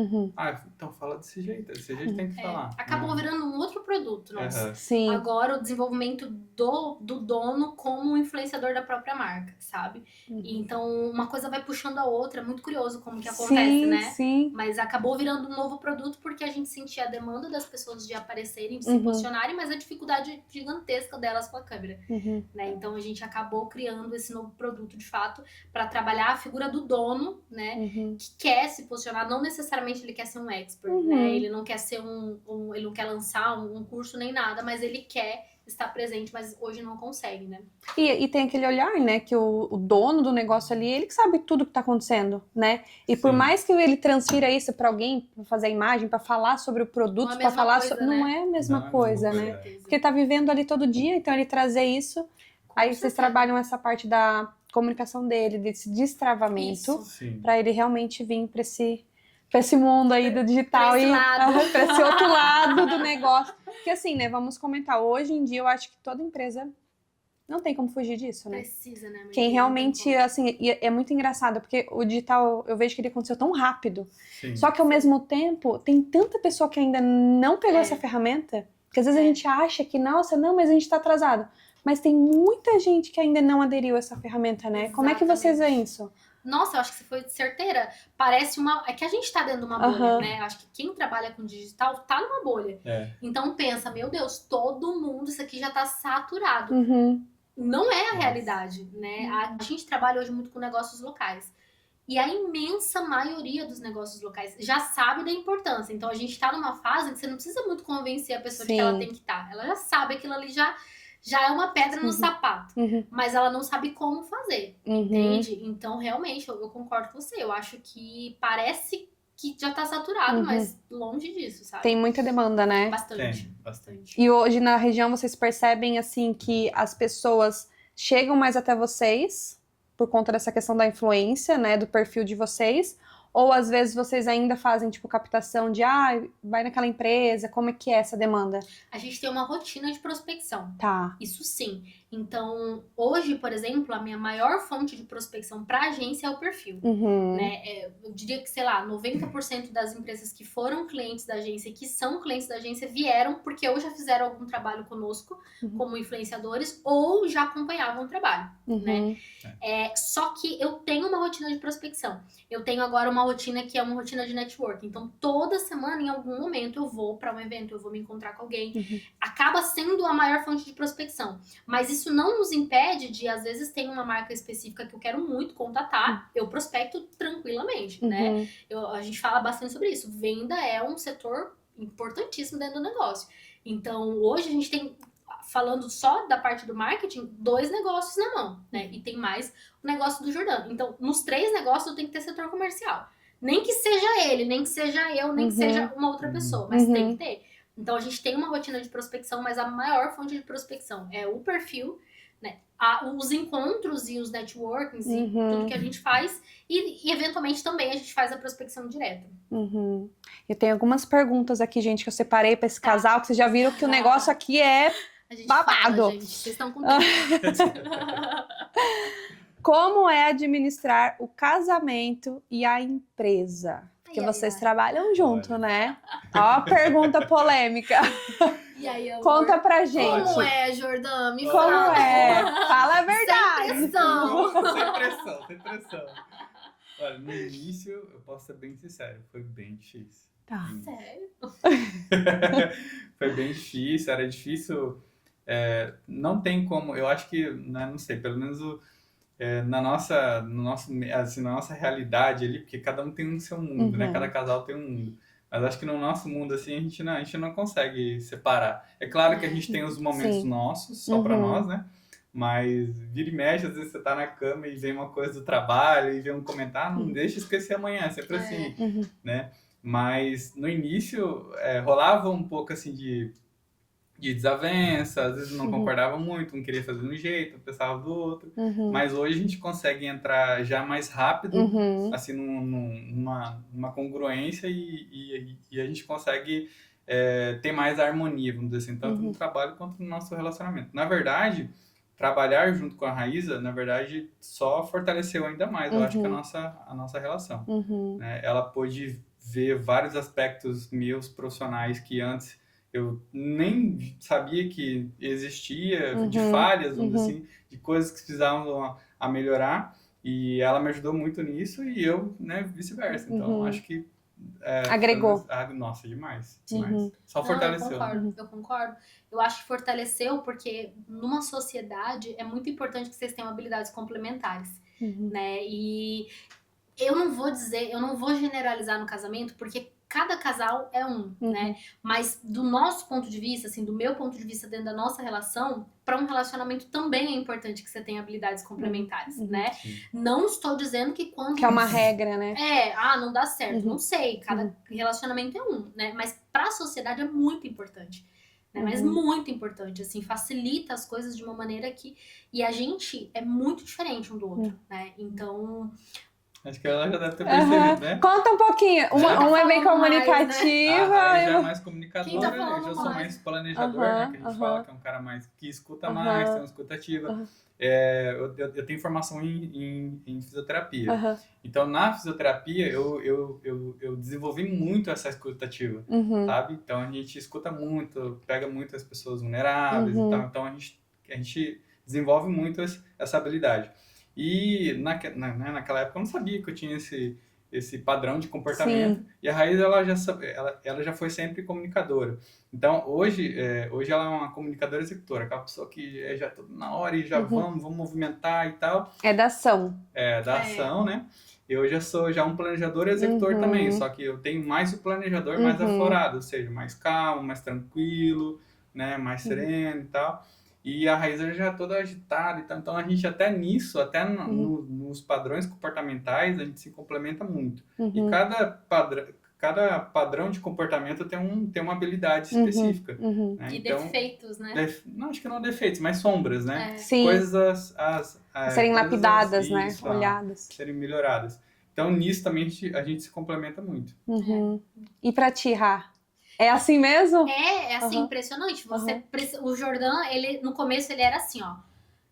[SPEAKER 3] Então fala desse jeito tem que falar.
[SPEAKER 2] Acabou virando um outro produto nosso.
[SPEAKER 1] Sim.
[SPEAKER 2] Agora o desenvolvimento do dono como influenciador da própria marca, sabe? Então uma coisa vai puxando a outra, é muito curioso como que acontece, né?
[SPEAKER 1] Sim.
[SPEAKER 2] Mas acabou virando um novo produto porque a gente sentia a demanda das pessoas de aparecerem, de se posicionarem, mas a dificuldade gigantesca delas com a câmera, né? Então a gente acabou criando esse novo produto de fato para trabalhar a figura do dono, né? Que quer se posicionar, não necessariamente ele quer ser um expert, né? Ele não quer ser ele não quer lançar um curso nem nada, mas ele quer estar presente, mas hoje não consegue, né?
[SPEAKER 1] E tem aquele olhar, né, que o dono do negócio ali, ele que sabe tudo que tá acontecendo, né? E por mais que ele transfira isso para alguém, para fazer a imagem, para falar sobre o produto, para falar sobre... Não é a mesma coisa, né? Porque tá vivendo ali todo dia, então ele trazer isso... Aí vocês trabalham essa parte da comunicação dele, desse destravamento, para ele realmente vir para esse mundo aí do digital e para esse outro lado do negócio. Porque assim, né, vamos comentar, hoje em dia eu acho que toda empresa não tem como fugir disso, né?
[SPEAKER 2] Precisa, né?
[SPEAKER 1] Quem realmente, assim, é muito engraçado, porque o digital, eu vejo que ele aconteceu tão rápido. Só que ao mesmo tempo, tem tanta pessoa que ainda não pegou essa ferramenta, que às vezes a gente acha que, nossa, não, mas a gente tá atrasado. Mas tem muita gente que ainda não aderiu a essa ferramenta, né? Exatamente. Como é que vocês veem isso?
[SPEAKER 2] Nossa, eu acho que você foi certeira. Parece uma... É que a gente tá dentro de uma bolha, né? Eu acho que quem trabalha com digital tá numa bolha. Então pensa, meu Deus, todo mundo, isso aqui já tá saturado. Não é a realidade, né? A gente trabalha hoje muito com negócios locais. E a imensa maioria dos negócios locais já sabe da importância. Então a gente tá numa fase que você não precisa muito convencer a pessoa de que ela tem que estar. Ela já sabe, aquilo ali já é uma pedra no sapato. Mas ela não sabe como fazer, entende? Então, realmente, eu concordo com você. Eu acho que parece que já tá saturado, mas longe disso, sabe?
[SPEAKER 1] Tem muita demanda, né?
[SPEAKER 2] Bastante.
[SPEAKER 3] Bastante.
[SPEAKER 1] E hoje, na região, vocês percebem, assim, que as pessoas chegam mais até vocês por conta dessa questão da influência, né? Do perfil de vocês. Ou, às vezes, vocês ainda fazem, tipo, captação de, vai naquela empresa, como é que é essa demanda?
[SPEAKER 2] A gente tem uma rotina de prospecção.
[SPEAKER 1] Tá.
[SPEAKER 2] Isso sim. Então, hoje, por exemplo, a minha maior fonte de prospecção para agência é o perfil. Né? Eu diria que, sei lá, 90% das empresas que foram clientes da agência, que são clientes da agência, vieram porque ou já fizeram algum trabalho conosco, como influenciadores, ou já acompanhavam o trabalho. Né? Só que eu tenho uma rotina de prospecção. Eu tenho agora uma rotina que é uma rotina de network. Então, toda semana, em algum momento, eu vou para um evento, eu vou me encontrar com alguém. Acaba sendo a maior fonte de prospecção. Mas isso não nos impede de, às vezes, tem uma marca específica que eu quero muito contatar, eu prospecto tranquilamente, né? A gente fala bastante sobre isso. Venda é um setor importantíssimo dentro do negócio. Então, hoje a gente tem, falando só da parte do marketing, 2 negócios na mão, né? E tem mais o negócio do Jordano. Então, nos 3 negócios eu tenho que ter setor comercial. Nem que seja ele, nem que seja eu, nem que seja uma outra pessoa, mas tem que ter. Então, a gente tem uma rotina de prospecção, mas a maior fonte de prospecção é o perfil, né? Os encontros e os networkings e tudo que a gente faz. E, eventualmente, também a gente faz a prospecção direta.
[SPEAKER 1] Eu tenho algumas perguntas aqui, gente, que eu separei para esse casal, que vocês já viram que o negócio aqui é babado.
[SPEAKER 2] Fala, gente. Vocês estão com tempo.
[SPEAKER 1] Como é administrar o casamento e a empresa? Porque vocês trabalham junto, né? Ó a pergunta polêmica.
[SPEAKER 2] E aí, amor?
[SPEAKER 1] Conta pra gente.
[SPEAKER 2] Como é, Jordão? Me
[SPEAKER 1] Como
[SPEAKER 2] fala.
[SPEAKER 1] é? Fala a verdade.
[SPEAKER 2] Sem pressão.
[SPEAKER 3] Sem pressão. Olha, no início, eu posso ser bem sincero, foi bem difícil.
[SPEAKER 1] Tá.
[SPEAKER 2] Sério?
[SPEAKER 3] Foi bem difícil, era difícil. Não tem como, eu acho que, né, não sei, pelo menos na nossa realidade ali, porque cada um tem o seu mundo, né? Cada casal tem um mundo. Mas acho que no nosso mundo, assim, a gente não consegue separar. É claro que a gente tem os momentos nossos, só pra nós, né? Mas vira e mexe, às vezes você tá na cama e vem uma coisa do trabalho e vem um comentário, não deixa esquecer amanhã, sempre assim, né? Mas no início rolava um pouco assim de desavença, às vezes não concordava muito, um queria fazer de um jeito, pensava do outro. Mas hoje a gente consegue entrar já mais rápido, assim, numa congruência e a gente consegue ter mais harmonia, vamos dizer assim, tanto no trabalho quanto no nosso relacionamento. Na verdade, trabalhar junto com a Raíza, na verdade, só fortaleceu ainda mais, eu acho que a nossa relação. Né? Ela pôde ver vários aspectos meus profissionais que antes eu nem sabia que existia, de falhas, vamos dizer assim, de coisas que precisavam a melhorar, e ela me ajudou muito nisso, e eu, né, vice-versa. Então, acho que
[SPEAKER 1] agregou.
[SPEAKER 3] Nossa, demais. Só fortaleceu.
[SPEAKER 2] Eu concordo. Eu acho que fortaleceu porque numa sociedade é muito importante que vocês tenham habilidades complementares, né? E eu não vou generalizar no casamento, porque cada casal é né? Mas do nosso ponto de vista, assim, do meu ponto de vista dentro da nossa relação, para um relacionamento também é importante que você tenha habilidades complementares, né? Não estou dizendo que quando...
[SPEAKER 1] Que é uma regra, né?
[SPEAKER 2] Não dá certo, não sei, cada relacionamento é né? Mas para a sociedade é muito importante. Né? Mas muito importante, assim, facilita as coisas de uma maneira que... E a gente é muito diferente um do outro, né? Então...
[SPEAKER 3] Acho que ela já deve ter percebido, né?
[SPEAKER 1] Conta um pouquinho. Um é bem comunicativa.
[SPEAKER 3] Mais, né? A já é mais comunicadora,
[SPEAKER 2] tá
[SPEAKER 3] eu já sou mais planejador, né? Que a gente fala que é um cara mais que escuta mais, tem uma escuta ativa. Eu tenho formação em fisioterapia. Então, na fisioterapia, eu desenvolvi muito essa escuta ativa, sabe? Então, a gente escuta muito, pega muito as pessoas vulneráveis e tal. Então, a gente desenvolve muito essa habilidade. E naquela época eu não sabia que eu tinha esse padrão de comportamento. E a Raíza, ela já foi sempre comunicadora. Então, hoje ela é uma comunicadora executora, aquela pessoa que já tudo na hora e já vamos movimentar e tal.
[SPEAKER 1] É da ação.
[SPEAKER 3] Da ação, né? Eu já sou um planejador executor também, só que eu tenho mais o planejador mais aflorado, ou seja, mais calmo, mais tranquilo, né? Mais sereno e tal. E a Raíza já é toda agitada, então a gente até nisso, nos padrões comportamentais, a gente se complementa muito. E cada padrão de comportamento tem uma habilidade específica. Né?
[SPEAKER 2] E então, defeitos, né?
[SPEAKER 3] Não, acho que não defeitos, mas sombras, né?
[SPEAKER 1] Sim.
[SPEAKER 3] Coisas
[SPEAKER 1] serem lapidadas, né? Olhadas.
[SPEAKER 3] Serem melhoradas. Então nisso também a gente se complementa muito.
[SPEAKER 1] E pra ti, Rá? É assim mesmo?
[SPEAKER 2] É assim, impressionante. O Jordão, no começo ele era assim, ó.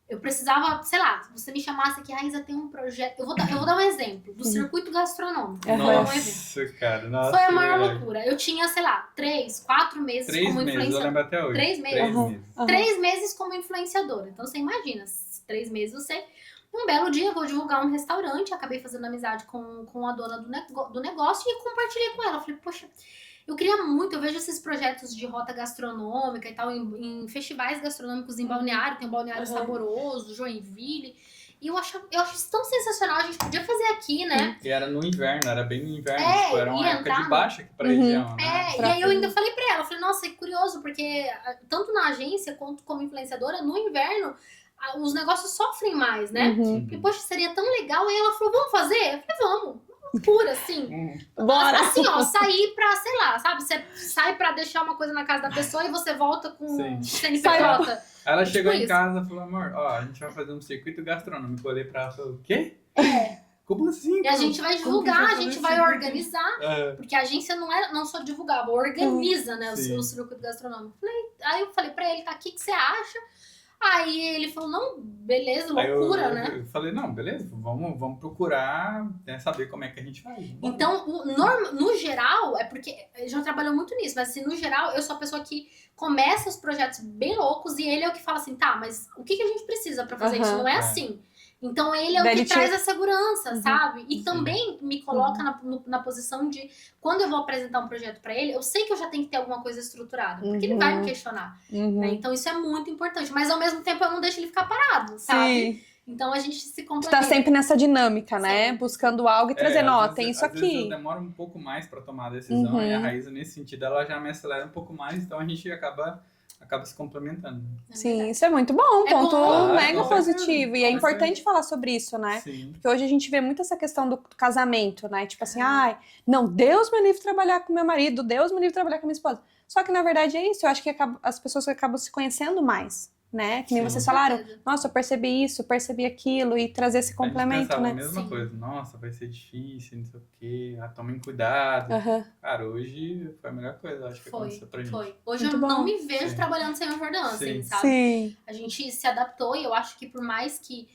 [SPEAKER 2] Eu precisava, sei lá, se você me chamasse aqui, Raíza, tem um projeto. Eu vou dar um exemplo do circuito gastronômico.
[SPEAKER 3] Nossa, cara. Nossa,
[SPEAKER 2] foi a maior loucura. Eu tinha, sei lá, 3, 4 meses como influenciadora.
[SPEAKER 3] Eu lembro até hoje.
[SPEAKER 2] 3 meses. 3 meses como influenciadora. Então você imagina, 3 meses você... Um belo dia eu vou divulgar um restaurante, acabei fazendo amizade com a dona do negócio e compartilhei com ela. Eu falei, poxa... Eu queria muito, eu vejo esses projetos de rota gastronômica e tal, em festivais gastronômicos em Balneário, tem um Balneário Saboroso, Joinville, e eu acho isso tão sensacional, a gente podia fazer aqui, né?
[SPEAKER 3] E era no inverno, era bem no inverno, era uma época de baixa aqui pra região, né?
[SPEAKER 2] E aí eu ainda falei pra ela, eu falei, nossa, que curioso, porque tanto na agência quanto como influenciadora, no inverno, os negócios sofrem mais, né? E, poxa, seria tão legal, e ela falou, vamos fazer? Eu falei, vamos. Pura, assim.
[SPEAKER 1] Bora.
[SPEAKER 2] Assim, ó, sair pra, sei lá, sabe? Você sai pra deixar uma coisa na casa da pessoa e você volta com CNPJ.
[SPEAKER 3] Ela chegou em casa e falou, amor, ó, a gente vai fazer um circuito gastronômico. Eu olhei pra ela e falei, o quê? Como assim?
[SPEAKER 2] E a gente vai divulgar, a gente vai organizar. Porque a agência não só divulgava, organiza, né, o circuito gastronômico. Aí eu falei pra ele, tá, o que você acha? Aí ele falou, não, beleza, loucura, né?
[SPEAKER 3] Eu falei, não, beleza, vamos procurar, né, saber como é que a gente faz.
[SPEAKER 2] Então, no geral, é porque ele já trabalhou muito nisso, mas assim, no geral, eu sou a pessoa que começa os projetos bem loucos e ele é o que fala assim, tá, mas o que a gente precisa pra fazer isso? Não é assim. Então ele é o que traz a segurança, sabe? E também me coloca na posição de, quando eu vou apresentar um projeto pra ele, eu sei que eu já tenho que ter alguma coisa estruturada, porque ele vai me questionar. Né? Então isso é muito importante. Mas ao mesmo tempo eu não deixo ele ficar parado, sabe? Sim. Então a gente se complementa.
[SPEAKER 1] Tu tá sempre nessa dinâmica, né? Buscando algo e trazendo, ó, tem isso aqui.
[SPEAKER 3] Às vezes eu demoro um pouco mais pra tomar a decisão, e a Raíza, nesse sentido, ela já me acelera um pouco mais, então a gente acaba se complementando.
[SPEAKER 1] Sim, isso é muito bom, ponto mega positivo. E é importante falar sobre isso, né?
[SPEAKER 3] Sim.
[SPEAKER 1] Porque hoje a gente vê muito essa questão do casamento, né? Tipo assim, ai, não, Deus me livre trabalhar com meu marido, Deus me livre trabalhar com minha esposa. Só que, na verdade, é isso. Eu acho que as pessoas acabam se conhecendo mais, né? Que nem
[SPEAKER 3] Sim.
[SPEAKER 1] vocês falaram, nossa, eu percebi isso, percebi aquilo, e trazer esse
[SPEAKER 3] A gente
[SPEAKER 1] complemento,
[SPEAKER 3] pensava
[SPEAKER 1] né?
[SPEAKER 3] a mesma
[SPEAKER 2] Sim.
[SPEAKER 3] coisa. Nossa, vai ser difícil, não sei o quê. Tomem cuidado.
[SPEAKER 1] Aham.
[SPEAKER 3] Cara, hoje foi a melhor coisa, acho que aconteceu pra gente.
[SPEAKER 2] Foi. Hoje
[SPEAKER 1] Muito
[SPEAKER 2] eu não
[SPEAKER 1] bom.
[SPEAKER 2] me vejo
[SPEAKER 3] Sim.
[SPEAKER 2] trabalhando sem o Jordão, assim,
[SPEAKER 3] Sim.
[SPEAKER 2] sabe?
[SPEAKER 1] Sim.
[SPEAKER 2] A gente se adaptou e eu acho que por mais que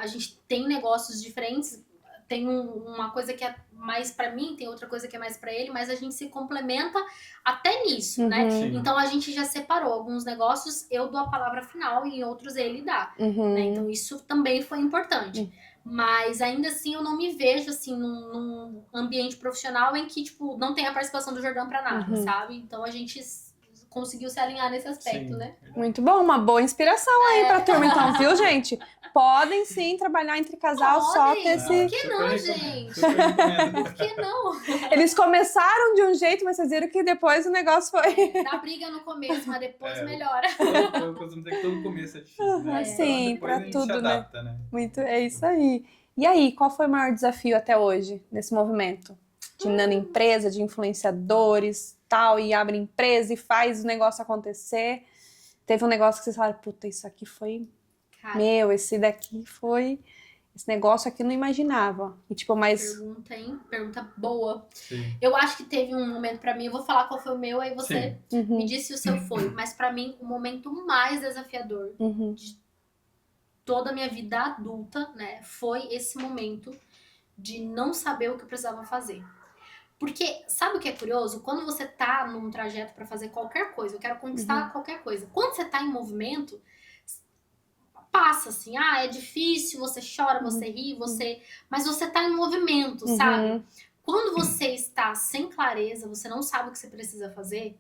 [SPEAKER 2] a gente tem negócios diferentes, tem uma coisa que é mais pra mim, tem outra coisa que é mais pra ele, mas a gente se complementa até nisso, né?
[SPEAKER 3] Sim.
[SPEAKER 2] Então a gente já separou alguns negócios, eu dou a palavra final e em outros ele dá,
[SPEAKER 1] Uhum.
[SPEAKER 2] né? Então isso também foi importante. Mas ainda assim eu não me vejo assim num ambiente profissional em que, tipo, não tem a participação do Jordão pra nada, sabe? Então a gente conseguiu se alinhar nesse aspecto,
[SPEAKER 3] Sim.
[SPEAKER 2] né?
[SPEAKER 1] Muito bom, uma boa inspiração aí pra turma, então, viu, gente? Podem sim trabalhar entre casal, só ter
[SPEAKER 2] Podem.
[SPEAKER 1] esse...
[SPEAKER 2] Por que não, gente?
[SPEAKER 3] Super recomendo.
[SPEAKER 2] Por que não?
[SPEAKER 1] Eles começaram de um jeito, mas vocês viram que depois o negócio foi...
[SPEAKER 2] Dá briga no começo, mas depois melhora.
[SPEAKER 3] Eu costumo dizer que todo começo é difícil, né?
[SPEAKER 1] Sim,
[SPEAKER 3] Depois
[SPEAKER 1] pra
[SPEAKER 3] a gente
[SPEAKER 1] tudo,
[SPEAKER 3] se adapta, né?
[SPEAKER 1] Muito, é isso aí. E aí, qual foi o maior desafio até hoje, nesse movimento? De nanoempresa, de influenciadores, tal, e abre empresa e faz o negócio acontecer. Teve um negócio que vocês falaram, puta, isso aqui foi...
[SPEAKER 2] Cara,
[SPEAKER 1] esse daqui foi... Esse negócio aqui eu não imaginava. E tipo, mas...
[SPEAKER 2] pergunta, hein? Pergunta boa.
[SPEAKER 3] Sim.
[SPEAKER 2] Eu acho que teve um momento pra mim, eu vou falar qual foi o meu, aí você me disse se o seu foi. Mas pra mim, o momento mais desafiador de toda a minha vida adulta, né, foi esse momento de não saber o que eu precisava fazer. Porque, sabe o que é curioso? Quando você tá num trajeto pra fazer qualquer coisa, eu quero conquistar qualquer coisa. Quando você tá em movimento, passa assim, é difícil, você chora, você ri, mas você tá em movimento, sabe? Quando você está sem clareza, você não sabe o que você precisa fazer,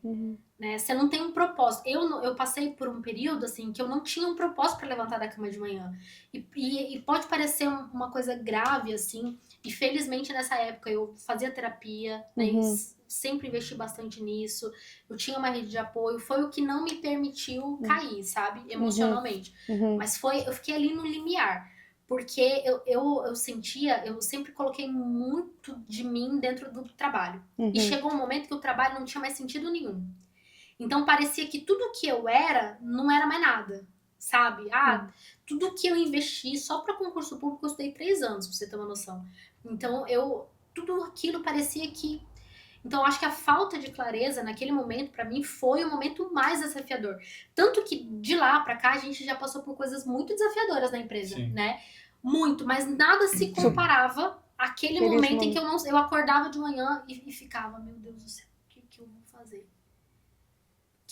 [SPEAKER 2] né? Você não tem um propósito. Eu passei por um período, assim, que eu não tinha um propósito para levantar da cama de manhã. E pode parecer uma coisa grave, assim. E felizmente nessa época eu fazia terapia, né? Sempre investi bastante nisso. Eu tinha uma rede de apoio. Foi o que não me permitiu cair, sabe? Emocionalmente. Mas eu fiquei ali no limiar. Porque eu sentia, eu sempre coloquei muito de mim dentro do trabalho. E chegou um momento que o trabalho não tinha mais sentido nenhum. Então parecia que tudo que eu era, não era mais nada, sabe? Tudo que eu investi só para concurso público, eu estudei 3 anos, pra você ter uma noção. Então tudo aquilo parecia que... Então acho que a falta de clareza naquele momento, para mim, foi o momento mais desafiador. Tanto que de lá para cá, a gente já passou por coisas muito desafiadoras na empresa, né? Muito, mas nada se comparava àquele momento em que eu acordava de manhã e ficava, meu Deus do céu, o que eu vou fazer?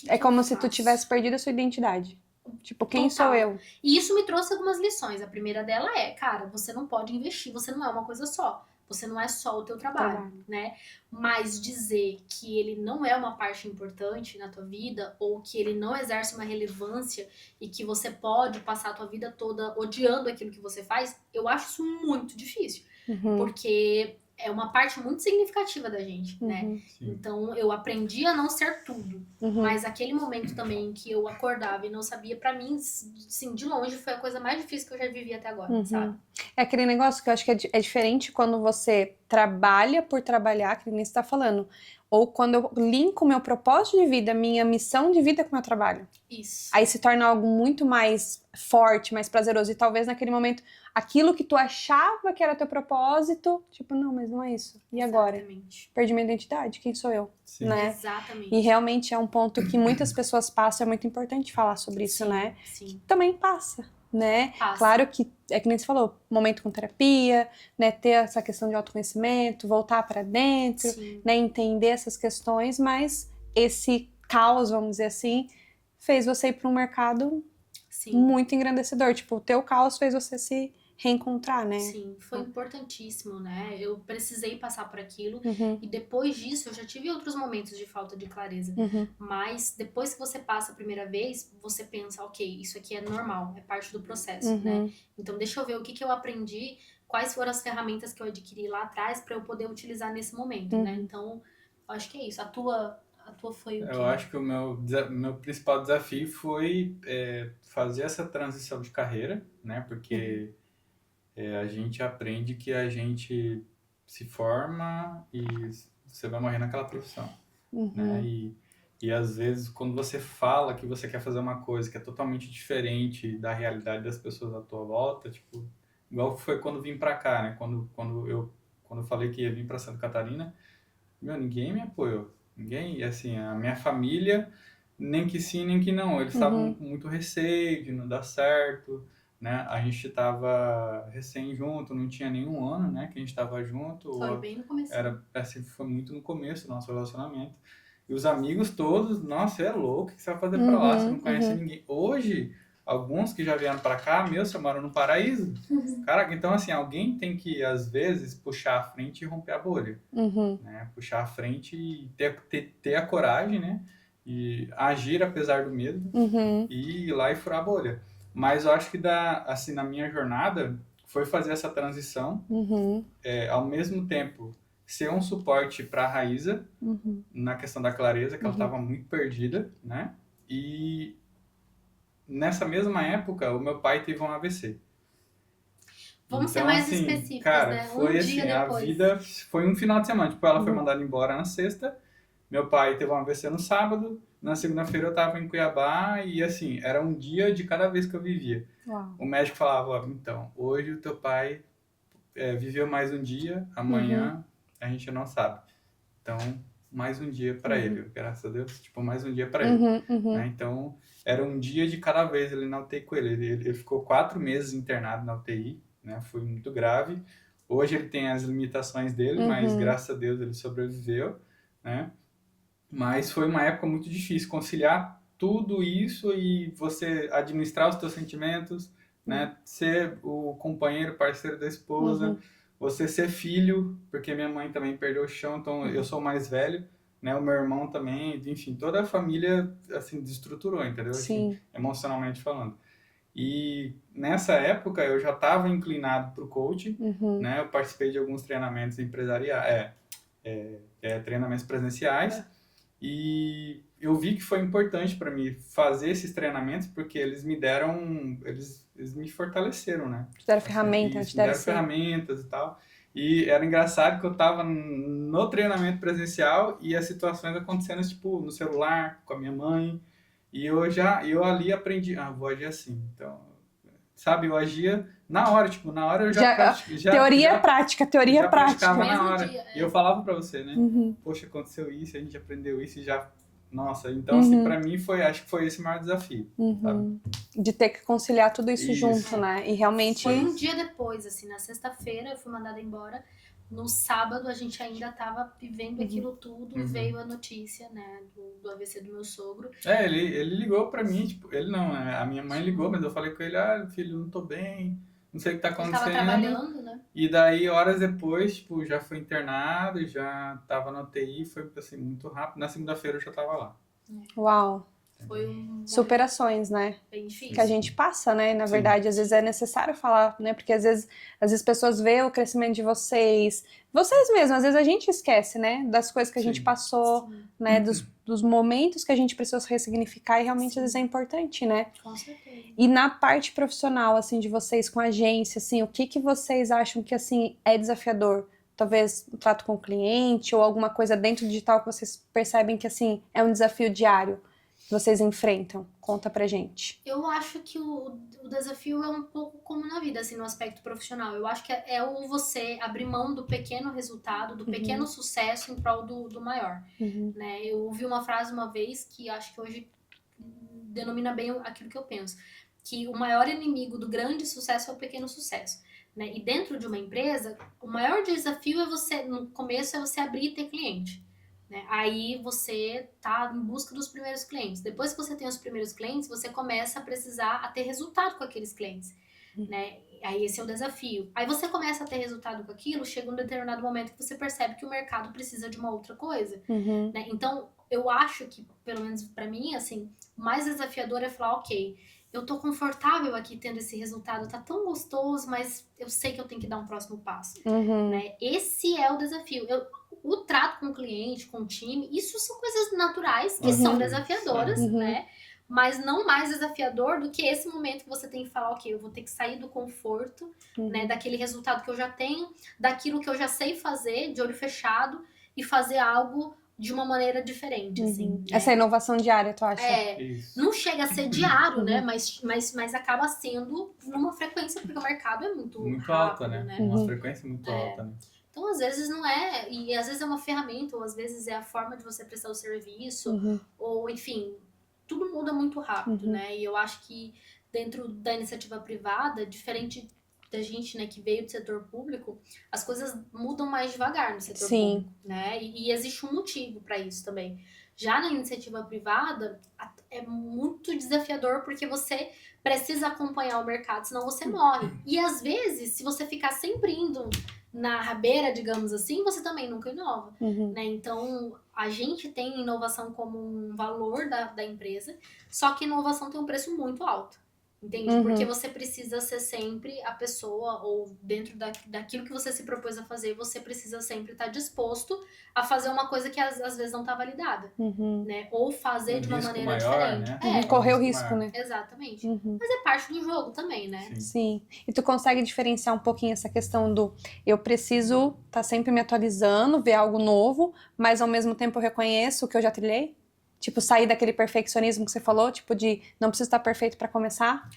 [SPEAKER 1] É como se tu tivesse perdido a sua identidade. Tipo, quem sou eu?
[SPEAKER 2] E isso me trouxe algumas lições. A primeira dela é, cara, você não pode investir, você não é uma coisa só. Você não é só o teu trabalho, né? Mas dizer que ele não é uma parte importante na tua vida, ou que ele não exerce uma relevância e que você pode passar a tua vida toda odiando aquilo que você faz, eu acho isso muito difícil. Porque é uma parte muito significativa da gente, né? Então, eu aprendi a não ser tudo. Mas aquele momento também que eu acordava e não sabia, pra mim, assim, de longe, foi a coisa mais difícil que eu já vivi até agora, sabe?
[SPEAKER 1] É aquele negócio que eu acho que é diferente quando você trabalha por trabalhar, que nem você tá falando. Ou quando eu linko o meu propósito de vida, minha missão de vida com o meu trabalho.
[SPEAKER 2] Isso.
[SPEAKER 1] Aí se torna algo muito mais forte, mais prazeroso. E talvez naquele momento, aquilo que tu achava que era teu propósito, tipo, não, mas não é isso. E agora?
[SPEAKER 2] Exatamente.
[SPEAKER 1] Perdi minha identidade, quem sou eu? Né?
[SPEAKER 2] Exatamente.
[SPEAKER 1] E realmente é um ponto que muitas pessoas passam, é muito importante falar sobre isso, né?
[SPEAKER 2] Sim.
[SPEAKER 1] Que também passa. Né?
[SPEAKER 2] Passa.
[SPEAKER 1] Claro que, é que nem você falou, momento com terapia, né? Ter essa questão de autoconhecimento, voltar pra dentro, né? Entender essas questões, mas esse caos, vamos dizer assim, fez você ir para um mercado muito engrandecedor. Tipo, o teu caos fez você se reencontrar, né?
[SPEAKER 2] Sim, foi importantíssimo, né? Eu precisei passar por aquilo e depois disso eu já tive outros momentos de falta de clareza. Mas depois que você passa a primeira vez, você pensa, ok, isso aqui é normal, é parte do processo, né? Então deixa eu ver o que eu aprendi, quais foram as ferramentas que eu adquiri lá atrás para eu poder utilizar nesse momento, né? Então, acho que é isso. A tua foi o quê?
[SPEAKER 3] Eu acho que o meu principal desafio foi fazer essa transição de carreira, né? Porque a gente aprende que a gente se forma e você vai morrer naquela profissão, né? E às vezes, quando você fala que você quer fazer uma coisa que é totalmente diferente da realidade das pessoas à tua volta, tipo, igual foi quando vim pra cá, né? Quando eu falei que ia vir pra Santa Catarina, ninguém me apoiou. Ninguém, e assim, a minha família, nem que sim, nem que não. Eles estavam com muito receio de não dar certo, né? A gente estava recém junto, não tinha nenhum ano, né? Que a gente estava junto.
[SPEAKER 2] Foi bem no começo.
[SPEAKER 3] Assim, foi muito no começo do nosso relacionamento. E os amigos todos, nossa, você é louco, o que você vai fazer pra lá? Você não conhece ninguém. Hoje, alguns que já vieram pra cá, você mora no paraíso. Caraca, então assim, alguém tem que, às vezes, puxar a frente e romper a bolha. Né? Puxar a frente e ter a coragem, né? E agir apesar do medo e ir lá e furar a bolha. Mas eu acho que assim, na minha jornada, foi fazer essa transição, ao mesmo tempo ser um suporte para a Raíza na questão da clareza, que ela estava muito perdida, né? E nessa mesma época, o meu pai teve um AVC.
[SPEAKER 2] Vamos ser mais específicos,
[SPEAKER 3] cara,
[SPEAKER 2] né?
[SPEAKER 3] Foi
[SPEAKER 2] dia
[SPEAKER 3] assim, a
[SPEAKER 2] depois.
[SPEAKER 3] vida foi um final de semana. Tipo, ela foi mandada embora na sexta, meu pai teve um AVC no sábado, na segunda-feira eu tava em Cuiabá e assim, era um dia de cada vez que eu vivia.
[SPEAKER 1] Uau.
[SPEAKER 3] O médico falava, então, hoje o teu pai viveu mais um dia, amanhã a gente não sabe. Então, mais um dia para ele, graças a Deus, tipo, mais um dia para ele. Né? Então, era um dia de cada vez ele na UTI com ele. Ele ficou 4 meses internado na UTI, né? Foi muito grave. Hoje ele tem as limitações dele, mas graças a Deus ele sobreviveu, né? Mas foi uma época muito difícil conciliar tudo isso e você administrar os teus sentimentos, né? Ser o companheiro, parceiro da esposa, você ser filho, porque minha mãe também perdeu o chão, então eu sou o mais velho, né? O meu irmão também, enfim, toda a família assim desestruturou, entendeu?
[SPEAKER 1] Sim.
[SPEAKER 3] Assim, emocionalmente falando. E nessa época eu já estava inclinado para o coaching, né? Eu participei de alguns treinamentos empresariais, treinamentos presenciais. E eu vi que foi importante para mim fazer esses treinamentos porque eles me deram, eles me fortaleceram, né?
[SPEAKER 1] Te deram ferramentas,
[SPEAKER 3] me deram ferramentas e tal. E era engraçado que eu tava no treinamento presencial e as situações acontecendo tipo no celular com a minha mãe e eu ali aprendi, vou agir assim. Então, sabe, eu agia na hora, tipo, na hora eu
[SPEAKER 1] teoria prática.
[SPEAKER 3] Praticava na hora.
[SPEAKER 2] Dia,
[SPEAKER 3] E eu falava pra você, né? Poxa, aconteceu isso, a gente aprendeu isso e já... Nossa, então assim, pra mim acho que foi esse o maior desafio, sabe?
[SPEAKER 1] De ter que conciliar tudo isso junto, né? E realmente...
[SPEAKER 2] Foi um dia depois, assim, na sexta-feira eu fui mandada embora. No sábado a gente ainda tava vivendo aquilo tudo, veio a notícia, né, do AVC do meu sogro.
[SPEAKER 3] Ele ligou pra mim, tipo, ele não, né? A minha mãe ligou, mas eu falei com ele, filho, não tô bem, não sei o que tá acontecendo.
[SPEAKER 2] Ele tava trabalhando, né?
[SPEAKER 3] E daí, horas depois, tipo, já foi internado, já tava na UTI, foi assim, muito rápido. Na segunda-feira eu já tava lá.
[SPEAKER 1] Uau.
[SPEAKER 2] Foi
[SPEAKER 1] superações, né?
[SPEAKER 2] Bem difícil.
[SPEAKER 1] Que a gente passa, né? Na verdade, às vezes é necessário falar, né? Porque às vezes pessoas veem o crescimento de vocês mesmos, às vezes a gente esquece, né? Das coisas que a gente passou, né? Dos momentos que a gente precisa ressignificar e realmente às vezes é importante, né?
[SPEAKER 2] Com certeza.
[SPEAKER 1] E na parte profissional, assim, de vocês com a agência, assim, o que vocês acham que, assim, é desafiador? Talvez o trato com o cliente ou alguma coisa dentro do digital que vocês percebem que, assim, é um desafio diário que vocês enfrentam? Conta pra gente.
[SPEAKER 2] Eu acho que o desafio é um pouco como na vida, assim, no aspecto profissional. Eu acho que é o você abrir mão do pequeno resultado, do pequeno sucesso em prol do maior, né? Eu ouvi uma frase uma vez que acho que hoje denomina bem aquilo que eu penso, que o maior inimigo do grande sucesso é o pequeno sucesso, né? E dentro de uma empresa, o maior desafio no começo é você abrir e ter cliente. Né? Aí você tá em busca dos primeiros clientes. Depois que você tem os primeiros clientes, você começa a precisar a ter resultado com aqueles clientes. Né? Aí esse é o desafio. Aí você começa a ter resultado com aquilo, chega um determinado momento que você percebe que o mercado precisa de uma outra coisa. Né? Então, eu acho que, pelo menos pra mim, assim, o mais desafiador é falar, ok, eu tô confortável aqui tendo esse resultado, tá tão gostoso, mas eu sei que eu tenho que dar um próximo passo. Né? Esse é o desafio. O trato com o cliente, com o time, isso são coisas naturais que são desafiadoras, né? Mas não mais desafiador do que esse momento que você tem que falar, ok, eu vou ter que sair do conforto, né? Daquele resultado que eu já tenho, daquilo que eu já sei fazer, de olho fechado, e fazer algo de uma maneira diferente, assim. Né?
[SPEAKER 1] Essa inovação diária, tu acha?
[SPEAKER 2] Não chega a ser diário, né? Mas acaba sendo numa frequência, porque o mercado é muito rápido,
[SPEAKER 3] alta, né? Uma frequência muito alta, né?
[SPEAKER 2] Então, às vezes não é, e às vezes é uma ferramenta, ou às vezes é a forma de você prestar o serviço, ou enfim, tudo muda muito rápido, né? E eu acho que dentro da iniciativa privada, diferente da gente, né, que veio do setor público, as coisas mudam mais devagar no setor público, né? E existe um motivo para isso também. Já na iniciativa privada, é muito desafiador porque você precisa acompanhar o mercado, senão você morre. E às vezes, se você ficar sempre indo na rabeira, digamos assim, você também nunca inova. Né? Então, a gente tem inovação como um valor da empresa, só que inovação tem um preço muito alto. Entende? Porque você precisa ser sempre a pessoa, ou dentro daquilo que você se propôs a fazer, você precisa sempre estar disposto a fazer uma coisa que às vezes não está validada, né? Ou fazer de uma maneira
[SPEAKER 3] maior,
[SPEAKER 2] diferente.
[SPEAKER 3] Né?
[SPEAKER 1] Correr o risco, né?
[SPEAKER 2] Exatamente. Mas é parte do jogo também, né?
[SPEAKER 1] Sim. E tu consegue diferenciar um pouquinho essa questão do eu preciso estar sempre me atualizando, ver algo novo, mas ao mesmo tempo eu reconheço o que eu já trilhei? Tipo, sair daquele perfeccionismo que você falou, tipo de não precisa estar perfeito pra começar?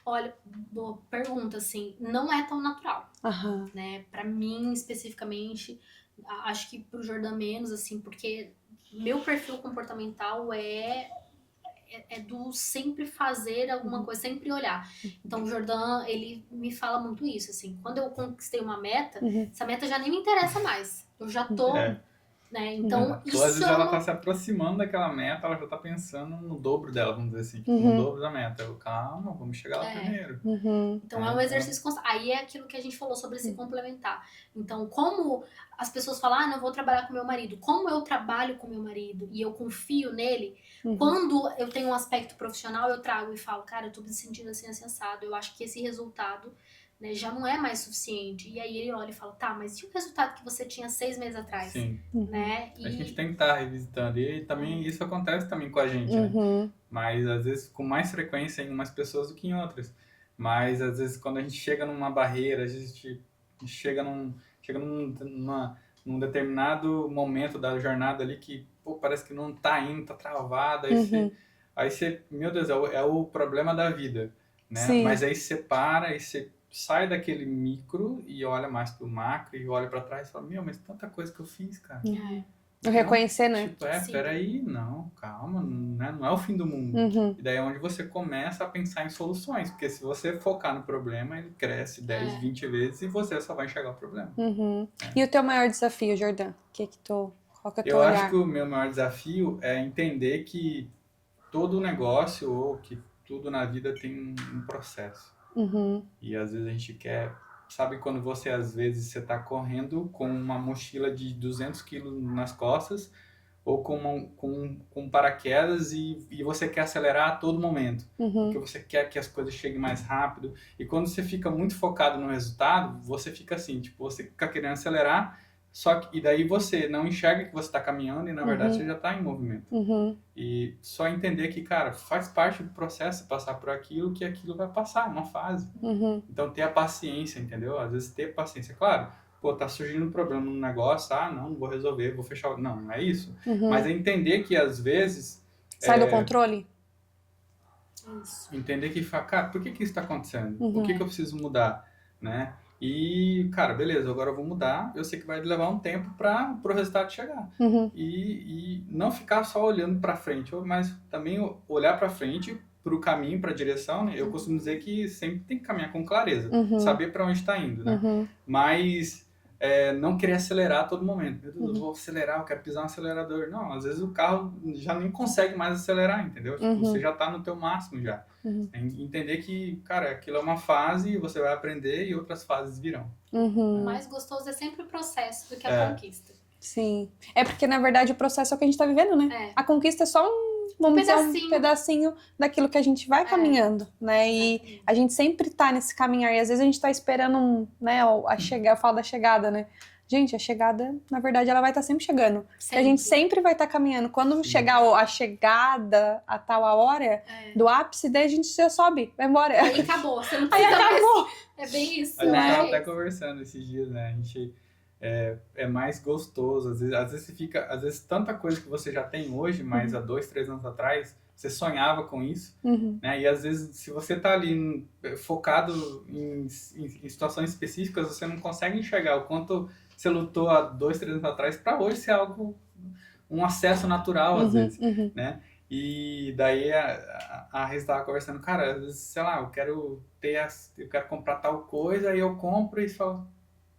[SPEAKER 2] Olha, boa pergunta, assim, não é tão natural, né? Pra mim, especificamente, acho que pro Jordan menos, assim, porque meu perfil comportamental é do sempre fazer alguma coisa, sempre olhar. Então, o Jordan, ele me fala muito isso, assim, quando eu conquistei uma meta, essa meta já nem me interessa mais. Eu já tô... Né? Então,
[SPEAKER 3] isso às vezes ela tá se aproximando daquela meta, ela já tá pensando no dobro dela, vamos dizer assim, no dobro da meta. Calma, vamos chegar lá primeiro.
[SPEAKER 2] Então é um exercício constante. Aí é aquilo que a gente falou sobre se complementar. Então, como as pessoas falam, não, eu vou trabalhar com meu marido. Como eu trabalho com meu marido e eu confio nele, quando eu tenho um aspecto profissional, eu trago e falo, cara, eu tô me sentindo assim, assado. Eu acho que esse resultado, né, já não é mais suficiente. E aí ele olha e fala, tá, mas e o resultado que você tinha 6 meses atrás?
[SPEAKER 3] Sim.
[SPEAKER 2] Né?
[SPEAKER 3] A gente tem que estar revisitando. E também isso acontece também com a gente, né? Mas às vezes com mais frequência em umas pessoas do que em outras. Mas às vezes quando a gente chega numa barreira, a gente chega num determinado momento da jornada ali que parece que não tá indo, tá travado. Aí você, meu Deus, é o problema da vida, né?
[SPEAKER 1] Sim.
[SPEAKER 3] Mas aí você para e você sai daquele micro e olha mais pro macro e olha pra trás e fala, meu, mas tanta coisa que eu fiz, cara.
[SPEAKER 1] Eu reconhecer, né?
[SPEAKER 3] Tipo, peraí, não, calma, né? Não é o fim do mundo. E daí é onde você começa a pensar em soluções, porque se você focar no problema, ele cresce 10, 20 vezes e você só vai enxergar o problema.
[SPEAKER 1] E o teu maior desafio, Jordan? Qual que é o teu
[SPEAKER 3] olhar?
[SPEAKER 1] acho
[SPEAKER 3] que o meu maior desafio é entender que todo negócio ou que tudo na vida tem um processo. E às vezes a gente quer... Sabe quando você, às vezes, você tá correndo com uma mochila de 200 quilos nas costas ou com paraquedas e você quer acelerar a todo momento. Porque você quer que as coisas cheguem mais rápido. E quando você fica muito focado no resultado, você fica assim, tipo, você fica querendo acelerar, e daí você não enxerga que você está caminhando e, na verdade, você já está em movimento. E só entender que, cara, faz parte do processo passar por aquilo, que aquilo vai passar, uma fase. Então, ter a paciência, entendeu? Às vezes, ter paciência. Claro, tá surgindo um problema no negócio, não vou resolver, vou fechar... Não é isso. Mas é entender que, às vezes...
[SPEAKER 1] Sai do controle?
[SPEAKER 2] Isso.
[SPEAKER 3] Entender que, cara, por que isso está acontecendo? O que eu preciso mudar, né? E, cara, beleza, agora eu vou mudar. Eu sei que vai levar um tempo para o resultado chegar. E não ficar só olhando para frente, mas também olhar para frente, para o caminho, para a direção, né? Eu costumo dizer que sempre tem que caminhar com clareza, saber para onde está indo, né? Mas não querer acelerar a todo momento. Meu Deus, eu vou acelerar, eu quero pisar no acelerador. Não, às vezes o carro já nem consegue mais acelerar, entendeu? Tipo, você já está no teu máximo já. Entender que, cara, aquilo é uma fase, você vai aprender e outras fases virão.
[SPEAKER 2] O mais gostoso é sempre o processo do que a conquista.
[SPEAKER 1] Sim. É porque, na verdade, o processo é o que a gente tá vivendo, né? A conquista é só um pedacinho daquilo que a gente vai caminhando, né? E a gente sempre tá nesse caminhar. E às vezes a gente tá esperando, né, eu falo da chegada, né? Gente, a chegada, na verdade, ela vai estar sempre chegando. Porque a gente sempre vai estar caminhando. Quando chegar a chegada, a tal hora do ápice, daí a gente já sobe, vai embora.
[SPEAKER 2] Aí acabou, você não precisa mais. É bem isso,
[SPEAKER 3] A gente
[SPEAKER 2] né?
[SPEAKER 3] tava até conversando esses dias, né? é mais gostoso. Às vezes você fica, às vezes tanta coisa que você já tem hoje, mas há 2, 3 anos atrás, você sonhava com isso, né? E às vezes, se você tá ali focado em situações específicas, você não consegue enxergar o quanto você lutou há 2, 3 anos atrás para hoje ser algo, um acesso natural, às vezes, né? E daí a Reis estava conversando, cara, às vezes, sei lá, eu quero comprar tal coisa, aí eu compro e falo,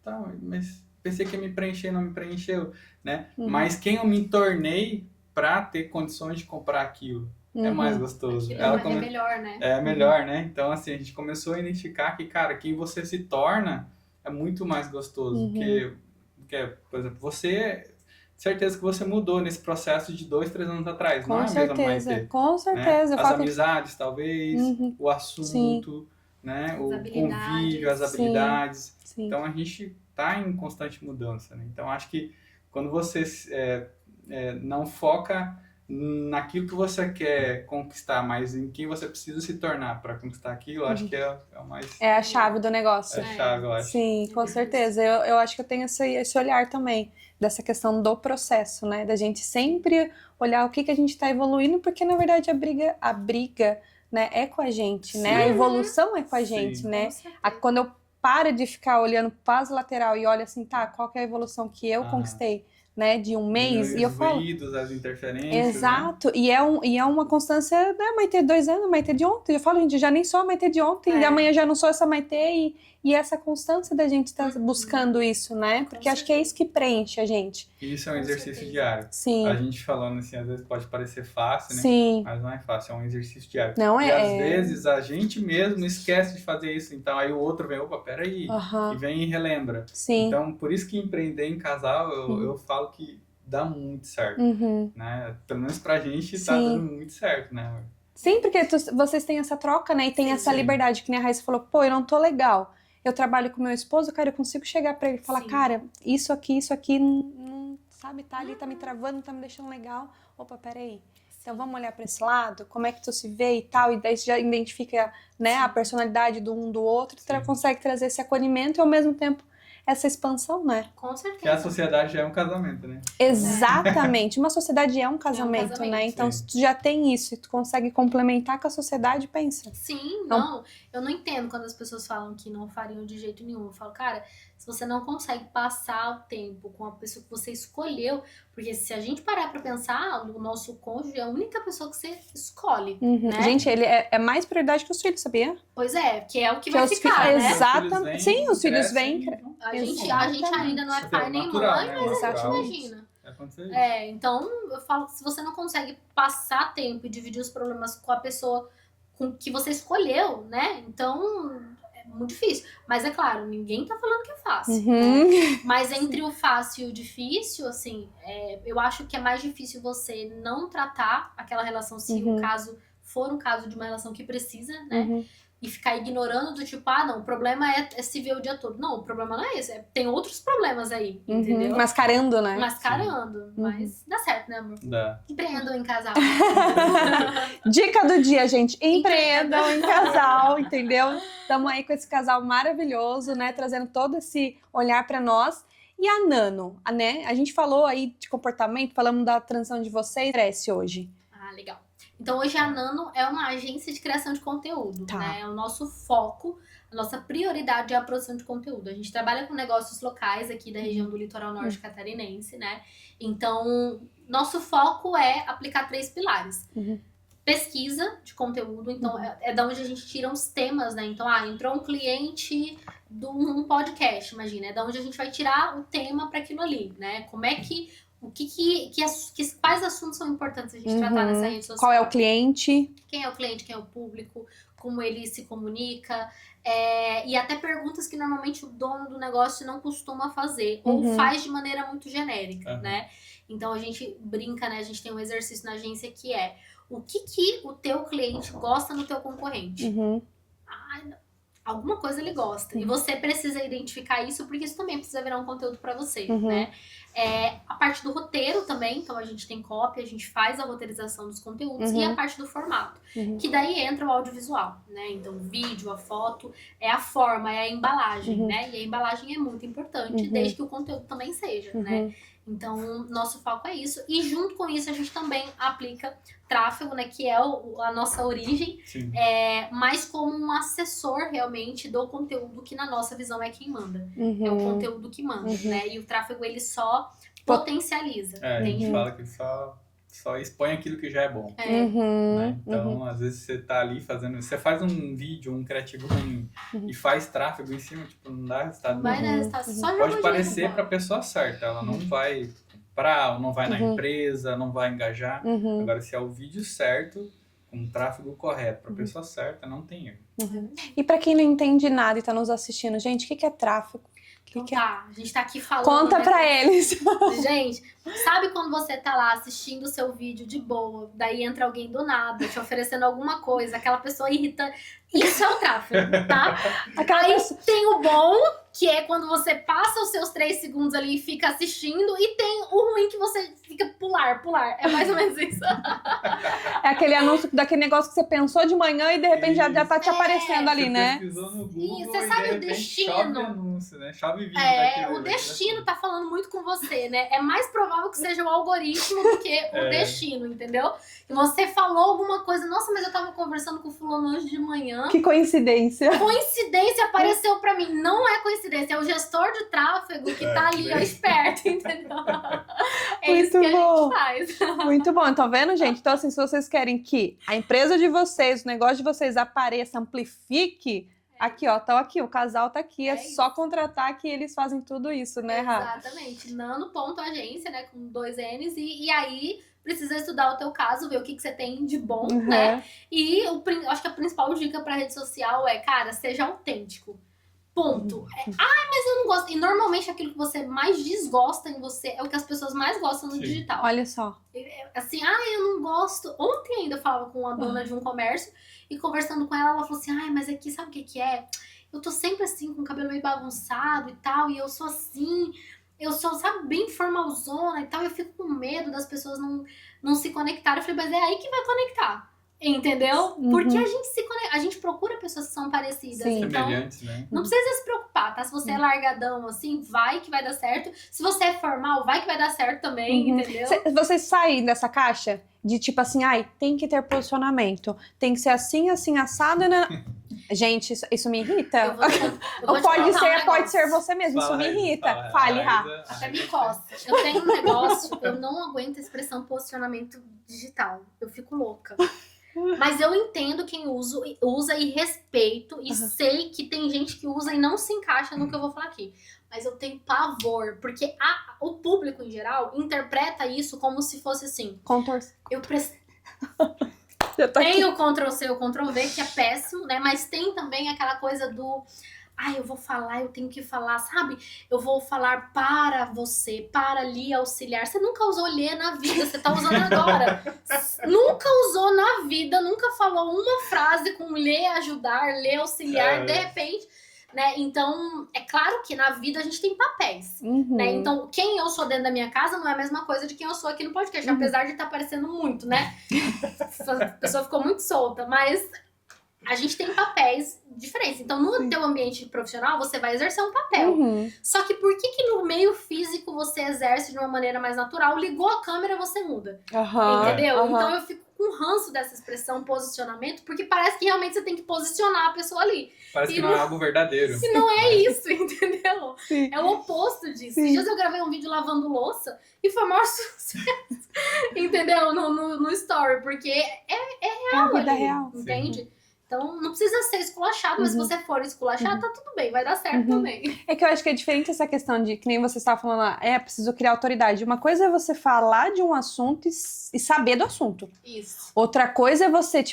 [SPEAKER 3] tá, mas pensei que ia me preencher, não me preencheu, né? Mas quem eu me tornei para ter condições de comprar aquilo é mais gostoso.
[SPEAKER 2] É melhor, né?
[SPEAKER 3] É melhor, né? Então, assim, a gente começou a identificar que, cara, quem você se torna é muito mais gostoso. Porque, por exemplo, você... Certeza que você mudou nesse processo de 2, 3 anos atrás.
[SPEAKER 1] Com
[SPEAKER 3] não é
[SPEAKER 1] certeza,
[SPEAKER 3] a mesma Maitê,
[SPEAKER 1] com certeza.
[SPEAKER 3] Né? As amizades, talvez, o assunto, né? O convívio, as habilidades.
[SPEAKER 1] Sim.
[SPEAKER 3] Então, a gente está em constante mudança, né? Então, acho que quando você não foca naquilo que você quer conquistar, mas em quem você precisa se tornar para conquistar aquilo, acho que é o mais...
[SPEAKER 1] É a chave do negócio.
[SPEAKER 3] É a chave, eu acho.
[SPEAKER 1] Sim, com certeza. Eu acho que eu tenho esse olhar também, dessa questão do processo, né? Da gente sempre olhar o que a gente está evoluindo, porque na verdade a briga, né, é com a gente, né? A evolução é com a gente, né? Quando eu paro de ficar olhando para as lateral e olho assim, tá, qual que é a evolução que eu conquistei, né, de um mês, e eu falo...
[SPEAKER 3] ruídos, as interferências,
[SPEAKER 1] exato,
[SPEAKER 3] né?
[SPEAKER 1] e é uma constância, né, Maitê 2 anos, Maitê de ontem, eu falo, gente, já nem sou a Maitê de ontem, e amanhã já não sou essa Maitê, e essa constância da gente estar buscando isso, né, porque acho que é isso que preenche a gente.
[SPEAKER 3] Isso é um exercício diário.
[SPEAKER 1] Sim.
[SPEAKER 3] A gente falando assim, às vezes pode parecer fácil, né?
[SPEAKER 1] Sim.
[SPEAKER 3] Mas não é fácil, é um exercício diário.
[SPEAKER 1] Não
[SPEAKER 3] e às vezes a gente mesmo esquece de fazer isso, então aí o outro vem, opa, peraí, e vem e relembra.
[SPEAKER 1] Sim.
[SPEAKER 3] Então, por isso que empreender em casal, eu falo que dá muito certo, né? Pelo menos pra gente tá dando muito certo, né?
[SPEAKER 1] Sim, porque vocês têm essa troca, né? E tem essa liberdade, que nem a Raíssa falou, pô, eu não tô legal. Eu trabalho com meu esposo, cara, eu consigo chegar pra ele e falar, cara, isso aqui não, sabe, tá ali, tá me travando, tá me deixando legal. Opa, peraí. Então vamos olhar pra esse lado, como é que tu se vê e tal, e daí você já identifica, né, a personalidade do um do outro, tu consegue trazer esse acolhimento e ao mesmo tempo essa expansão, né?
[SPEAKER 2] Com certeza.
[SPEAKER 3] Que a sociedade já é um casamento, né?
[SPEAKER 1] Exatamente. Uma sociedade é um casamento, né? Então, se tu já tem isso e tu consegue complementar com a sociedade, pensa.
[SPEAKER 2] Sim, não. Eu não entendo quando as pessoas falam que não fariam de jeito nenhum. Eu falo, cara, se você não consegue passar o tempo com a pessoa que você escolheu, porque se a gente parar pra pensar, o nosso cônjuge é a única pessoa que você escolhe, né?
[SPEAKER 1] Gente, ele é mais prioridade que os filhos, sabia?
[SPEAKER 2] Pois é, que é o que vai ficar, né?
[SPEAKER 1] Exatamente. Sim, os filhos vêm.
[SPEAKER 2] A gente ainda não é pai nem mãe, mas a gente imagina. Então, eu falo que se você não consegue passar tempo e dividir os problemas com a pessoa com que você escolheu, né? Então, é muito difícil. Mas é claro, ninguém tá falando que é fácil. Né? Mas entre o fácil e o difícil, assim, eu acho que é mais difícil você não tratar aquela relação se o caso for um caso de uma relação que precisa, né? E ficar ignorando do tipo, não, o problema é se ver o dia todo. Não, o problema não é esse. Tem outros problemas aí, entendeu?
[SPEAKER 1] Mascarando, né?
[SPEAKER 2] Mascarando. Mas dá certo, né, amor?
[SPEAKER 3] Dá.
[SPEAKER 2] Empreendam em casal.
[SPEAKER 1] Dica do dia, gente. Empreendam em casal, entendeu? Estamos aí com esse casal maravilhoso, né? Trazendo todo esse olhar pra nós. E a Nano, né? A gente falou aí de comportamento, falamos da transição de vocês. Cresce hoje.
[SPEAKER 2] Legal. Então, hoje a Nano é uma agência de criação de conteúdo, né? É o nosso foco, a nossa prioridade é a produção de conteúdo. A gente trabalha com negócios locais aqui da região do litoral norte catarinense, né? Então, nosso foco é aplicar 3 pilares. Pesquisa de conteúdo, então é da onde a gente tira os temas, né? Então, entrou um cliente de um podcast, imagina, é da onde a gente vai tirar o tema para aquilo ali, né? Como é que quais assuntos são importantes a gente tratar nessa rede social?
[SPEAKER 1] Qual é o cliente?
[SPEAKER 2] Quem é o cliente, quem é o público, como ele se comunica, e até perguntas que normalmente o dono do negócio não costuma fazer, ou faz de maneira muito genérica, né? Então a gente brinca, né? A gente tem um exercício na agência que é o que o teu cliente gosta no teu concorrente? alguma coisa ele gosta. E você precisa identificar isso, porque isso também precisa virar um conteúdo pra você, né? A parte do roteiro também, então a gente tem copy, a gente faz a roteirização dos conteúdos e a parte do formato, que daí entra o audiovisual, né? Então o vídeo, a foto, é a forma, é a embalagem, né? E a embalagem é muito importante, desde que o conteúdo também seja, né? Então, nosso foco é isso. E junto com isso, a gente também aplica tráfego, né? Que é a nossa origem. Mas como um assessor, realmente, do conteúdo que, na nossa visão, é quem manda. É o conteúdo que manda, né? E o tráfego, ele só potencializa.
[SPEAKER 3] A gente fala que só expõe aquilo que já é bom. Né? Então, às vezes, você tá ali fazendo... Você faz um vídeo, um criativo ruim e faz tráfego em cima, tipo, não dá resultado
[SPEAKER 2] Vai dar resultado. Só
[SPEAKER 3] pode parecer pra pessoa certa. Ela não vai comprar, não vai na empresa, não vai engajar. Agora, se é o vídeo certo, com o tráfego correto pra pessoa certa, não tem erro.
[SPEAKER 1] E pra quem não entende nada e tá nos assistindo, gente, o que é tráfego?
[SPEAKER 2] Então tá, a gente tá aqui falando...
[SPEAKER 1] Conta pra eles.
[SPEAKER 2] Gente, sabe quando você tá lá assistindo o seu vídeo de boa, daí entra alguém do nada te oferecendo alguma coisa, aquela pessoa irrita... Isso é o tráfego, tá? Aí tem o bom, que é quando você passa os seus 3 segundos ali e fica assistindo, e tem o ruim que você fica pular. É mais ou menos isso.
[SPEAKER 1] É aquele anúncio daquele negócio que você pensou de manhã e de repente já tá te aparecendo ali, né?
[SPEAKER 3] Você pesquisou no Google,
[SPEAKER 2] e você sabe o destino.
[SPEAKER 3] Chove anúncio, né? Chove vídeo
[SPEAKER 2] o destino tá falando muito com você, né? É mais provável que seja o algoritmo do que o destino, entendeu? E você falou alguma coisa, nossa, mas eu tava conversando com o fulano hoje de manhã.
[SPEAKER 1] Que coincidência.
[SPEAKER 2] Coincidência apareceu pra mim. Não é coincidência, é o gestor de tráfego que tá ali, ó, esperto, entendeu? É
[SPEAKER 1] muito
[SPEAKER 2] isso que
[SPEAKER 1] bom.
[SPEAKER 2] a gente faz.
[SPEAKER 1] Muito bom, tá vendo, gente? Então, assim, se vocês querem que a empresa de vocês, o negócio de vocês apareça, amplifique, aqui, ó, tá aqui, o casal tá aqui, é só contratar que eles fazem tudo isso, né, Rá?
[SPEAKER 2] Exatamente. Nano.agência, né, com 2 N's, e aí... Precisa estudar o teu caso, ver o que você tem de bom, né? E acho que a principal dica pra rede social é, cara, seja autêntico. Ponto. Mas eu não gosto. E normalmente aquilo que você mais desgosta em você é o que as pessoas mais gostam no digital.
[SPEAKER 1] Olha só.
[SPEAKER 2] Assim, eu não gosto. Ontem ainda eu falava com a dona de um comércio e conversando com ela, ela falou assim, mas aqui, sabe o que é? Eu tô sempre assim, com o cabelo meio bagunçado e tal, e eu sou assim... Eu sou, sabe, bem formalzona e tal, eu fico com medo das pessoas não se conectarem. Eu falei, mas é aí que vai conectar, entendeu? Porque a gente se conecta, a gente procura pessoas que são parecidas.
[SPEAKER 1] Sim.
[SPEAKER 2] Então,
[SPEAKER 3] né?
[SPEAKER 2] não precisa se preocupar, tá? Se você é largadão, assim, vai que vai dar certo. Se você é formal, vai que vai dar certo também, entendeu?
[SPEAKER 1] Vocês saem dessa caixa de tipo assim, tem que ter posicionamento, tem que ser assim, assim, assado, né? Gente, isso me irrita. Ou pode ser você mesmo, isso me irrita. Fale, Rá.
[SPEAKER 2] Até me coça. Eu tenho um negócio, eu não aguento a expressão posicionamento digital. Eu fico louca. Mas eu entendo quem usa e respeito. E sei que tem gente que usa e não se encaixa no que eu vou falar aqui. Mas eu tenho pavor, porque o público em geral interpreta isso como se fosse assim. Eu preciso... Tem o Ctrl-C, o Ctrl-V, que é péssimo, né? Mas tem também aquela coisa do... eu vou falar, eu tenho que falar, sabe? Eu vou falar para você, para lhe auxiliar. Você nunca usou lhe na vida, você tá usando agora. Nunca usou na vida, nunca falou uma frase com lhe ajudar, lhe auxiliar, de repente... Né? Então, é claro que na vida a gente tem papéis, né? Então, quem eu sou dentro da minha casa não é a mesma coisa de quem eu sou aqui no podcast, apesar de estar parecendo muito, né? A pessoa ficou muito solta, mas a gente tem papéis diferentes. Então, no teu ambiente profissional, você vai exercer um papel. Só que por que no meio físico você exerce de uma maneira mais natural? Ligou a câmera, você muda. Entendeu? Então, eu fico com ranço dessa expressão posicionamento, porque parece que realmente você tem que posicionar a pessoa ali.
[SPEAKER 3] Parece que não é algo verdadeiro.
[SPEAKER 2] E não é isso, entendeu?
[SPEAKER 1] Sim.
[SPEAKER 2] É o oposto disso. Esses dias eu gravei um vídeo lavando louça e foi o maior sucesso, entendeu? No story, porque é real
[SPEAKER 1] a vida
[SPEAKER 2] ali,
[SPEAKER 1] real.
[SPEAKER 2] entende? Sim. Então, não precisa ser esculachado, mas se você for esculachado, tá tudo bem, vai dar certo também.
[SPEAKER 1] É que eu acho que é diferente essa questão de, que nem você estava falando lá, preciso criar autoridade. Uma coisa é você falar de um assunto e saber do assunto.
[SPEAKER 2] Isso.
[SPEAKER 1] Outra coisa é você,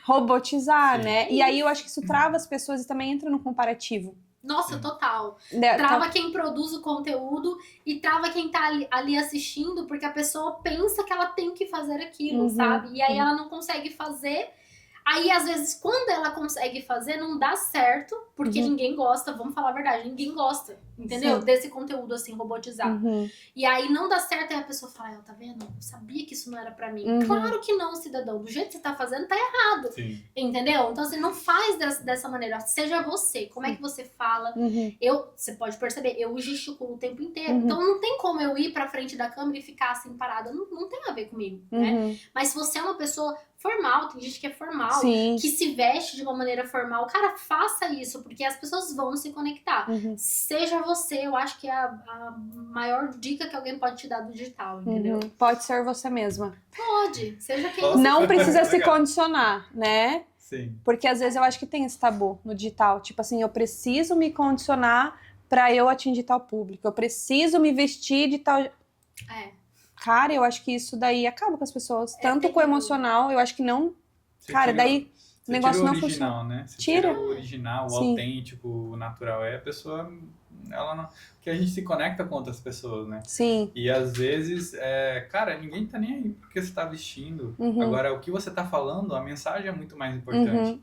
[SPEAKER 1] robotizar, né? E aí eu acho que isso trava as pessoas e também entra no comparativo.
[SPEAKER 2] Nossa, total. Trava quem produz o conteúdo e trava quem tá ali assistindo, porque a pessoa pensa que ela tem que fazer aquilo, sabe? E aí ela não consegue fazer Aí, às vezes, quando ela consegue fazer, não dá certo, porque ninguém gosta, vamos falar a verdade, ninguém gosta, entendeu?
[SPEAKER 1] Sim.
[SPEAKER 2] Desse conteúdo, assim, robotizado. E aí não dá certo, aí a pessoa fala, tá vendo? Eu sabia que isso não era pra mim. Claro que não, cidadão. Do jeito que você tá fazendo, tá errado.
[SPEAKER 3] Sim.
[SPEAKER 2] Entendeu? Então, assim, não faz dessa maneira. Seja você. Como é que você fala? Você pode perceber, eu gesticulo o tempo inteiro. Então, não tem como eu ir pra frente da câmera e ficar assim, parada. Não tem a ver comigo, né? Mas se você é uma pessoa formal, tem gente que é formal,
[SPEAKER 1] Sim.
[SPEAKER 2] que se veste de uma maneira formal, cara, faça isso, porque as pessoas vão se conectar. Seja você, eu acho que é a maior dica que alguém pode te dar do digital, entendeu?
[SPEAKER 1] Pode ser você mesma.
[SPEAKER 2] Pode, seja quem
[SPEAKER 3] Nossa,
[SPEAKER 2] você
[SPEAKER 1] Não precisa se
[SPEAKER 3] legal.
[SPEAKER 1] condicionar, né?
[SPEAKER 3] Sim.
[SPEAKER 1] Porque às vezes eu acho que tem esse tabu no digital. Tipo assim, eu preciso me condicionar pra eu atingir tal público. Eu preciso me vestir de tal... Cara, eu acho que isso daí acaba com as pessoas. Tanto com o emocional, eu acho que não...
[SPEAKER 3] Você
[SPEAKER 1] Cara,
[SPEAKER 3] tira-
[SPEAKER 1] daí o negócio não
[SPEAKER 3] o original,
[SPEAKER 1] funciona.
[SPEAKER 3] né? Você
[SPEAKER 1] Tira.
[SPEAKER 3] o original, o
[SPEAKER 1] Sim.
[SPEAKER 3] autêntico, o natural. Aí a pessoa, ela não... Porque a gente se conecta com outras pessoas, né?
[SPEAKER 1] Sim.
[SPEAKER 3] E às vezes, cara, ninguém tá nem aí porque você tá vestindo. Agora, o que você tá falando, a mensagem é muito mais importante.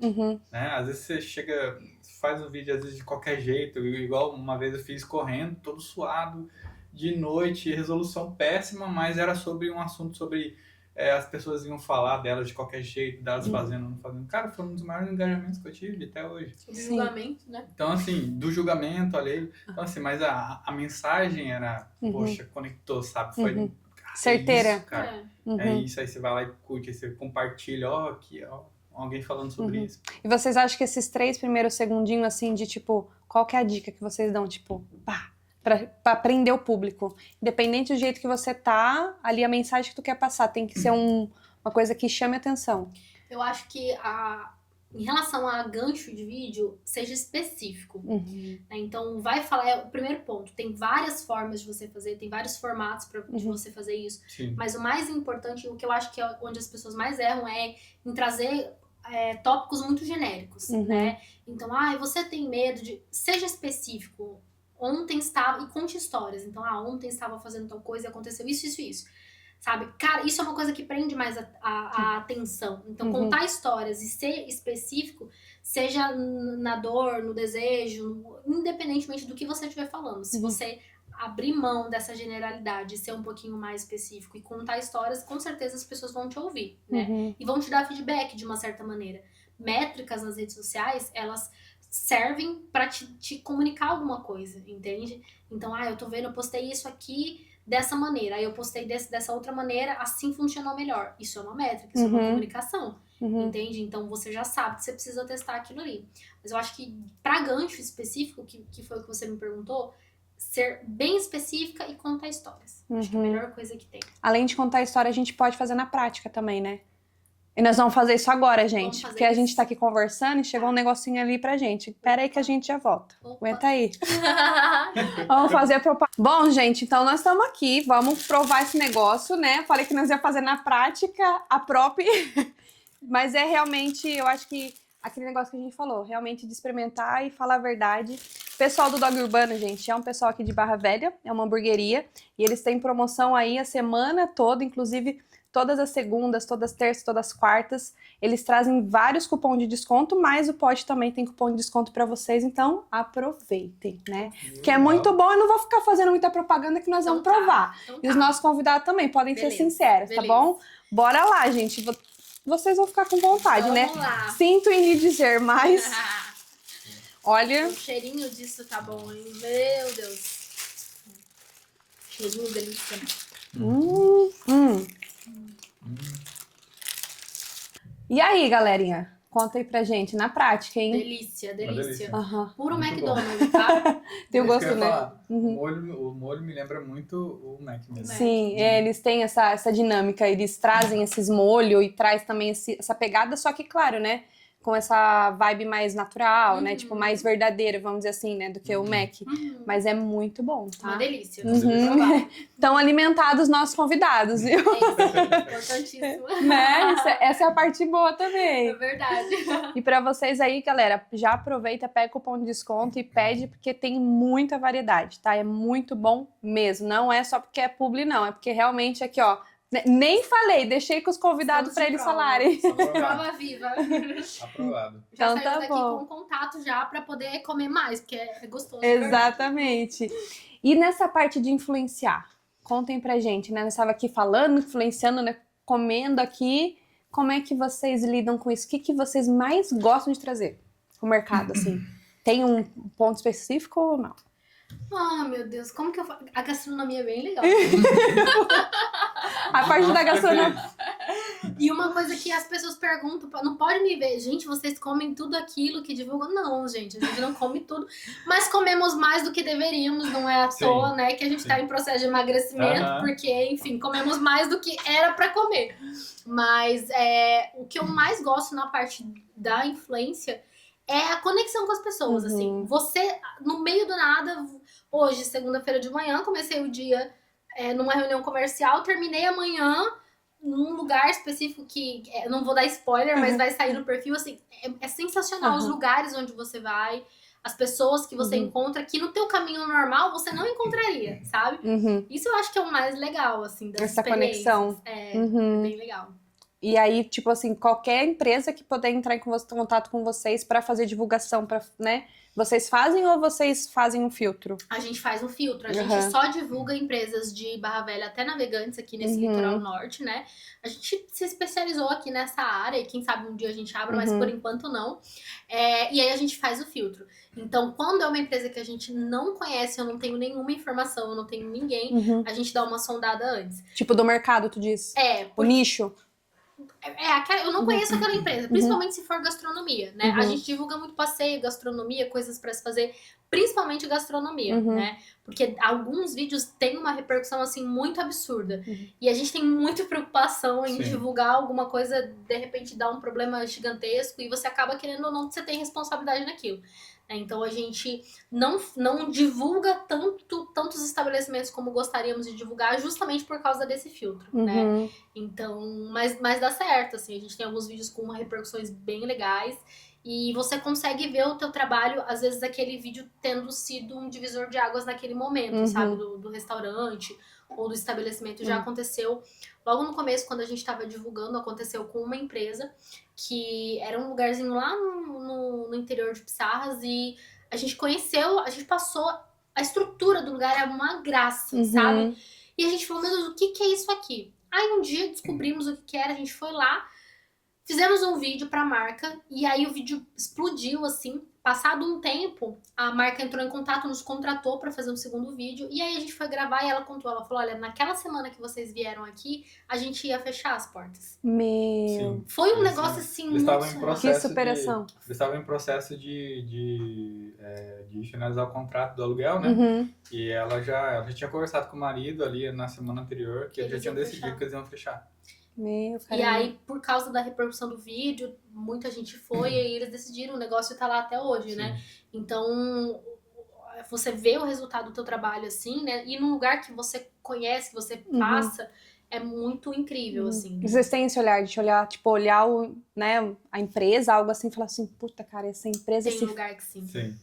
[SPEAKER 3] Né? Às vezes você chega, faz um vídeo às vezes de qualquer jeito, igual uma vez eu fiz correndo, todo suado, de noite, resolução péssima, mas era sobre um assunto sobre as pessoas iam falar delas de qualquer jeito, delas fazendo, não fazendo. Cara, foi um dos maiores engajamentos que eu tive até hoje.
[SPEAKER 2] Sobre julgamento, né?
[SPEAKER 3] Então, assim, do julgamento alheio. Então, assim, mas a mensagem era, poxa, conectou, sabe? Foi cara,
[SPEAKER 1] certeira.
[SPEAKER 3] É isso, cara. É isso, aí você vai lá e curte, aí você compartilha, ó, aqui, ó, alguém falando sobre isso.
[SPEAKER 1] E vocês acham que esses 3 primeiros segundinhos, assim, de tipo, qual que é a dica que vocês dão, tipo, pá, pra prender o público? Independente do jeito que você tá, ali a mensagem que tu quer passar tem que ser uma coisa que chame atenção.
[SPEAKER 2] Eu acho que em relação a gancho de vídeo, seja específico. Né? Então, vai falar, é o primeiro ponto. Tem várias formas de você fazer, tem vários formatos de você fazer isso.
[SPEAKER 3] Sim.
[SPEAKER 2] Mas o mais importante, o que eu acho que é onde as pessoas mais erram é em trazer tópicos muito genéricos, né? Então, você tem medo de... Seja específico. Ontem estava... E conte histórias. Então, ontem estava fazendo tal coisa e aconteceu isso, isso e isso. Sabe? Cara, isso é uma coisa que prende mais a atenção. Então, contar histórias e ser específico, seja na dor, no desejo, independentemente do que você estiver falando. Se você abrir mão dessa generalidade, ser um pouquinho mais específico e contar histórias, com certeza as pessoas vão te ouvir, né? E vão te dar feedback de uma certa maneira. Métricas nas redes sociais, elas servem pra te comunicar alguma coisa, entende? Então, eu tô vendo, eu postei isso aqui dessa maneira, aí eu postei dessa outra maneira, assim funcionou melhor. Isso é uma métrica, isso é uma comunicação, entende? Então você já sabe que você precisa testar aquilo ali. Mas eu acho que pra gancho específico, que foi o que você me perguntou, ser bem específica e contar histórias. Acho que é a melhor coisa que tem.
[SPEAKER 1] Além de contar história, a gente pode fazer na prática também, né? E nós vamos fazer isso agora, gente. Porque a gente tá aqui conversando e chegou um negocinho ali pra gente. Pera aí que a gente já volta. Aguenta aí. Vamos fazer a propaganda. Bom, gente, então nós estamos aqui. Vamos provar esse negócio, né? Falei que nós ia fazer na prática a prop. Mas é realmente, eu acho que aquele negócio que a gente falou. Realmente de experimentar e falar a verdade. O pessoal do Dog Urbano, gente, é um pessoal aqui de Barra Velha. É uma hamburgueria. E eles têm promoção aí a semana toda, inclusive... Todas as segundas, todas as terças, todas as quartas, eles trazem vários cupons de desconto, mas o Pod também tem cupom de desconto para vocês, então aproveitem, né? Que é muito bom, eu não vou ficar fazendo muita propaganda que nós vamos provar.
[SPEAKER 2] Então
[SPEAKER 1] E os nossos convidados também podem ser sinceros, tá
[SPEAKER 2] beleza.
[SPEAKER 1] bom? Bora lá, gente. Vocês vão ficar com vontade,
[SPEAKER 2] Vamos
[SPEAKER 1] né?
[SPEAKER 2] lá.
[SPEAKER 1] Sinto em lhe dizer, mas... Olha...
[SPEAKER 2] O cheirinho disso tá bom, hein? Meu Deus. Cheirinho delícia.
[SPEAKER 1] E aí, galerinha? Conta aí pra gente, na prática, hein?
[SPEAKER 2] Delícia, delícia. Puro
[SPEAKER 3] Muito
[SPEAKER 2] McDonald's, tá?
[SPEAKER 1] Tem o
[SPEAKER 3] Isso que
[SPEAKER 1] gosto,
[SPEAKER 3] eu ia
[SPEAKER 1] né?
[SPEAKER 3] falar. O molho me lembra muito o Mac mesmo.
[SPEAKER 1] Sim, eles têm essa dinâmica, eles trazem esses molhos e traz também essa pegada, só que, claro, né? Com essa vibe mais natural, né? Tipo, mais verdadeira, vamos dizer assim, né? Do que o Mac. Mas é muito bom, tá?
[SPEAKER 2] Uma delícia.
[SPEAKER 1] Estão alimentados os nossos convidados, viu?
[SPEAKER 2] É importantíssimo.
[SPEAKER 1] Né? Essa é a parte boa também.
[SPEAKER 2] É verdade.
[SPEAKER 1] E pra vocês aí, galera, já aproveita, pega o cupom de desconto e pede, porque tem muita variedade, tá? É muito bom mesmo. Não é só porque é publi, não. É porque realmente aqui, ó, Nem falei, deixei com os convidados para eles falarem.
[SPEAKER 2] Prova viva.
[SPEAKER 3] Aprovado.
[SPEAKER 2] Já
[SPEAKER 1] Então
[SPEAKER 2] saiu
[SPEAKER 1] tá
[SPEAKER 2] daqui
[SPEAKER 1] bom.
[SPEAKER 2] com contato já para poder comer mais, porque é gostoso.
[SPEAKER 1] Exatamente. E nessa parte de influenciar, contem pra gente, né? Nós estava aqui falando, influenciando, né? Comendo aqui. Como é que vocês lidam com isso? O que vocês mais gostam de trazer pro mercado, assim? Tem um ponto específico ou não?
[SPEAKER 2] Ah, meu Deus, como que eu faço? A gastronomia é bem legal.
[SPEAKER 1] A parte da gastronomia.
[SPEAKER 2] E uma coisa que as pessoas perguntam, não pode me ver, gente, vocês comem tudo aquilo que divulgam? Não, gente, a gente não come tudo, mas comemos mais do que deveríamos, não é à toa, né, que a gente tá em processo de emagrecimento, porque, enfim, comemos mais do que era pra comer. Mas o que eu mais gosto na parte da influência é a conexão com as pessoas, assim. Você, no meio do nada, hoje, segunda-feira de manhã, comecei o dia numa reunião comercial, terminei amanhã num lugar específico que eu não vou dar spoiler, mas vai sair no perfil, assim, é sensacional os lugares onde você vai, as pessoas que você encontra, que no teu caminho normal você não encontraria, sabe? Isso eu acho que é o mais legal, assim, das
[SPEAKER 1] essa conexão.
[SPEAKER 2] É bem legal.
[SPEAKER 1] E aí, tipo assim, qualquer empresa que puder entrar em contato com vocês para fazer divulgação, para, né? Vocês fazem ou vocês fazem um filtro?
[SPEAKER 2] A gente faz um filtro. A gente só divulga empresas de Barra Velha até Navegantes aqui nesse litoral norte, né? A gente se especializou aqui nessa área e quem sabe um dia a gente abre, mas por enquanto não. E aí a gente faz o filtro. Então, quando é uma empresa que a gente não conhece, eu não tenho nenhuma informação, eu não tenho ninguém, a gente dá uma sondada antes.
[SPEAKER 1] Tipo do mercado, tu diz? O nicho?
[SPEAKER 2] Eu não conheço aquela empresa, principalmente se for gastronomia, né? A gente divulga muito passeio, gastronomia, coisas para se fazer, principalmente gastronomia, né? Porque alguns vídeos têm uma repercussão, assim, muito absurda. E a gente tem muita preocupação em divulgar alguma coisa, de repente dá um problema gigantesco e você acaba querendo ou não que você tem responsabilidade naquilo. Então a gente não divulga tantos estabelecimentos como gostaríamos de divulgar justamente por causa desse filtro, né? Então, mas dá certo, assim, a gente tem alguns vídeos com repercussões bem legais e você consegue ver o teu trabalho, às vezes aquele vídeo tendo sido um divisor de águas naquele momento, sabe? Do restaurante ou do estabelecimento. Já aconteceu logo no começo, quando a gente estava divulgando, aconteceu com uma empresa que era um lugarzinho lá no interior de Pissarras e a gente passou, a estrutura do lugar é uma graça, sabe? E a gente falou, meu Deus, o que é isso aqui? Aí um dia descobrimos o que era, a gente foi lá, fizemos um vídeo pra marca e aí o vídeo explodiu, assim. Passado um tempo, a marca entrou em contato, nos contratou pra fazer um segundo vídeo e aí a gente foi gravar e ela contou, ela falou, olha, naquela semana que vocês vieram aqui, a gente ia fechar as portas. Foi um negócio assim muito surreal.
[SPEAKER 1] Que superação.
[SPEAKER 3] Eles estavam em processo de finalizar o contrato do aluguel, né? E ela já tinha conversado com o marido ali na semana anterior que eles já tinham decidido que eles iam fechar.
[SPEAKER 2] E aí, por causa da repercussão do vídeo, muita gente foi e aí eles decidiram, o negócio tá lá até hoje, né? Então, você vê o resultado do teu trabalho assim, né? E num lugar que você conhece, que você passa, é muito incrível, assim.
[SPEAKER 1] Vocês têm esse olhar de olhar, tipo, olhar né, a empresa, algo assim, e falar assim, puta, cara, essa empresa...
[SPEAKER 2] Tem lugar que sim.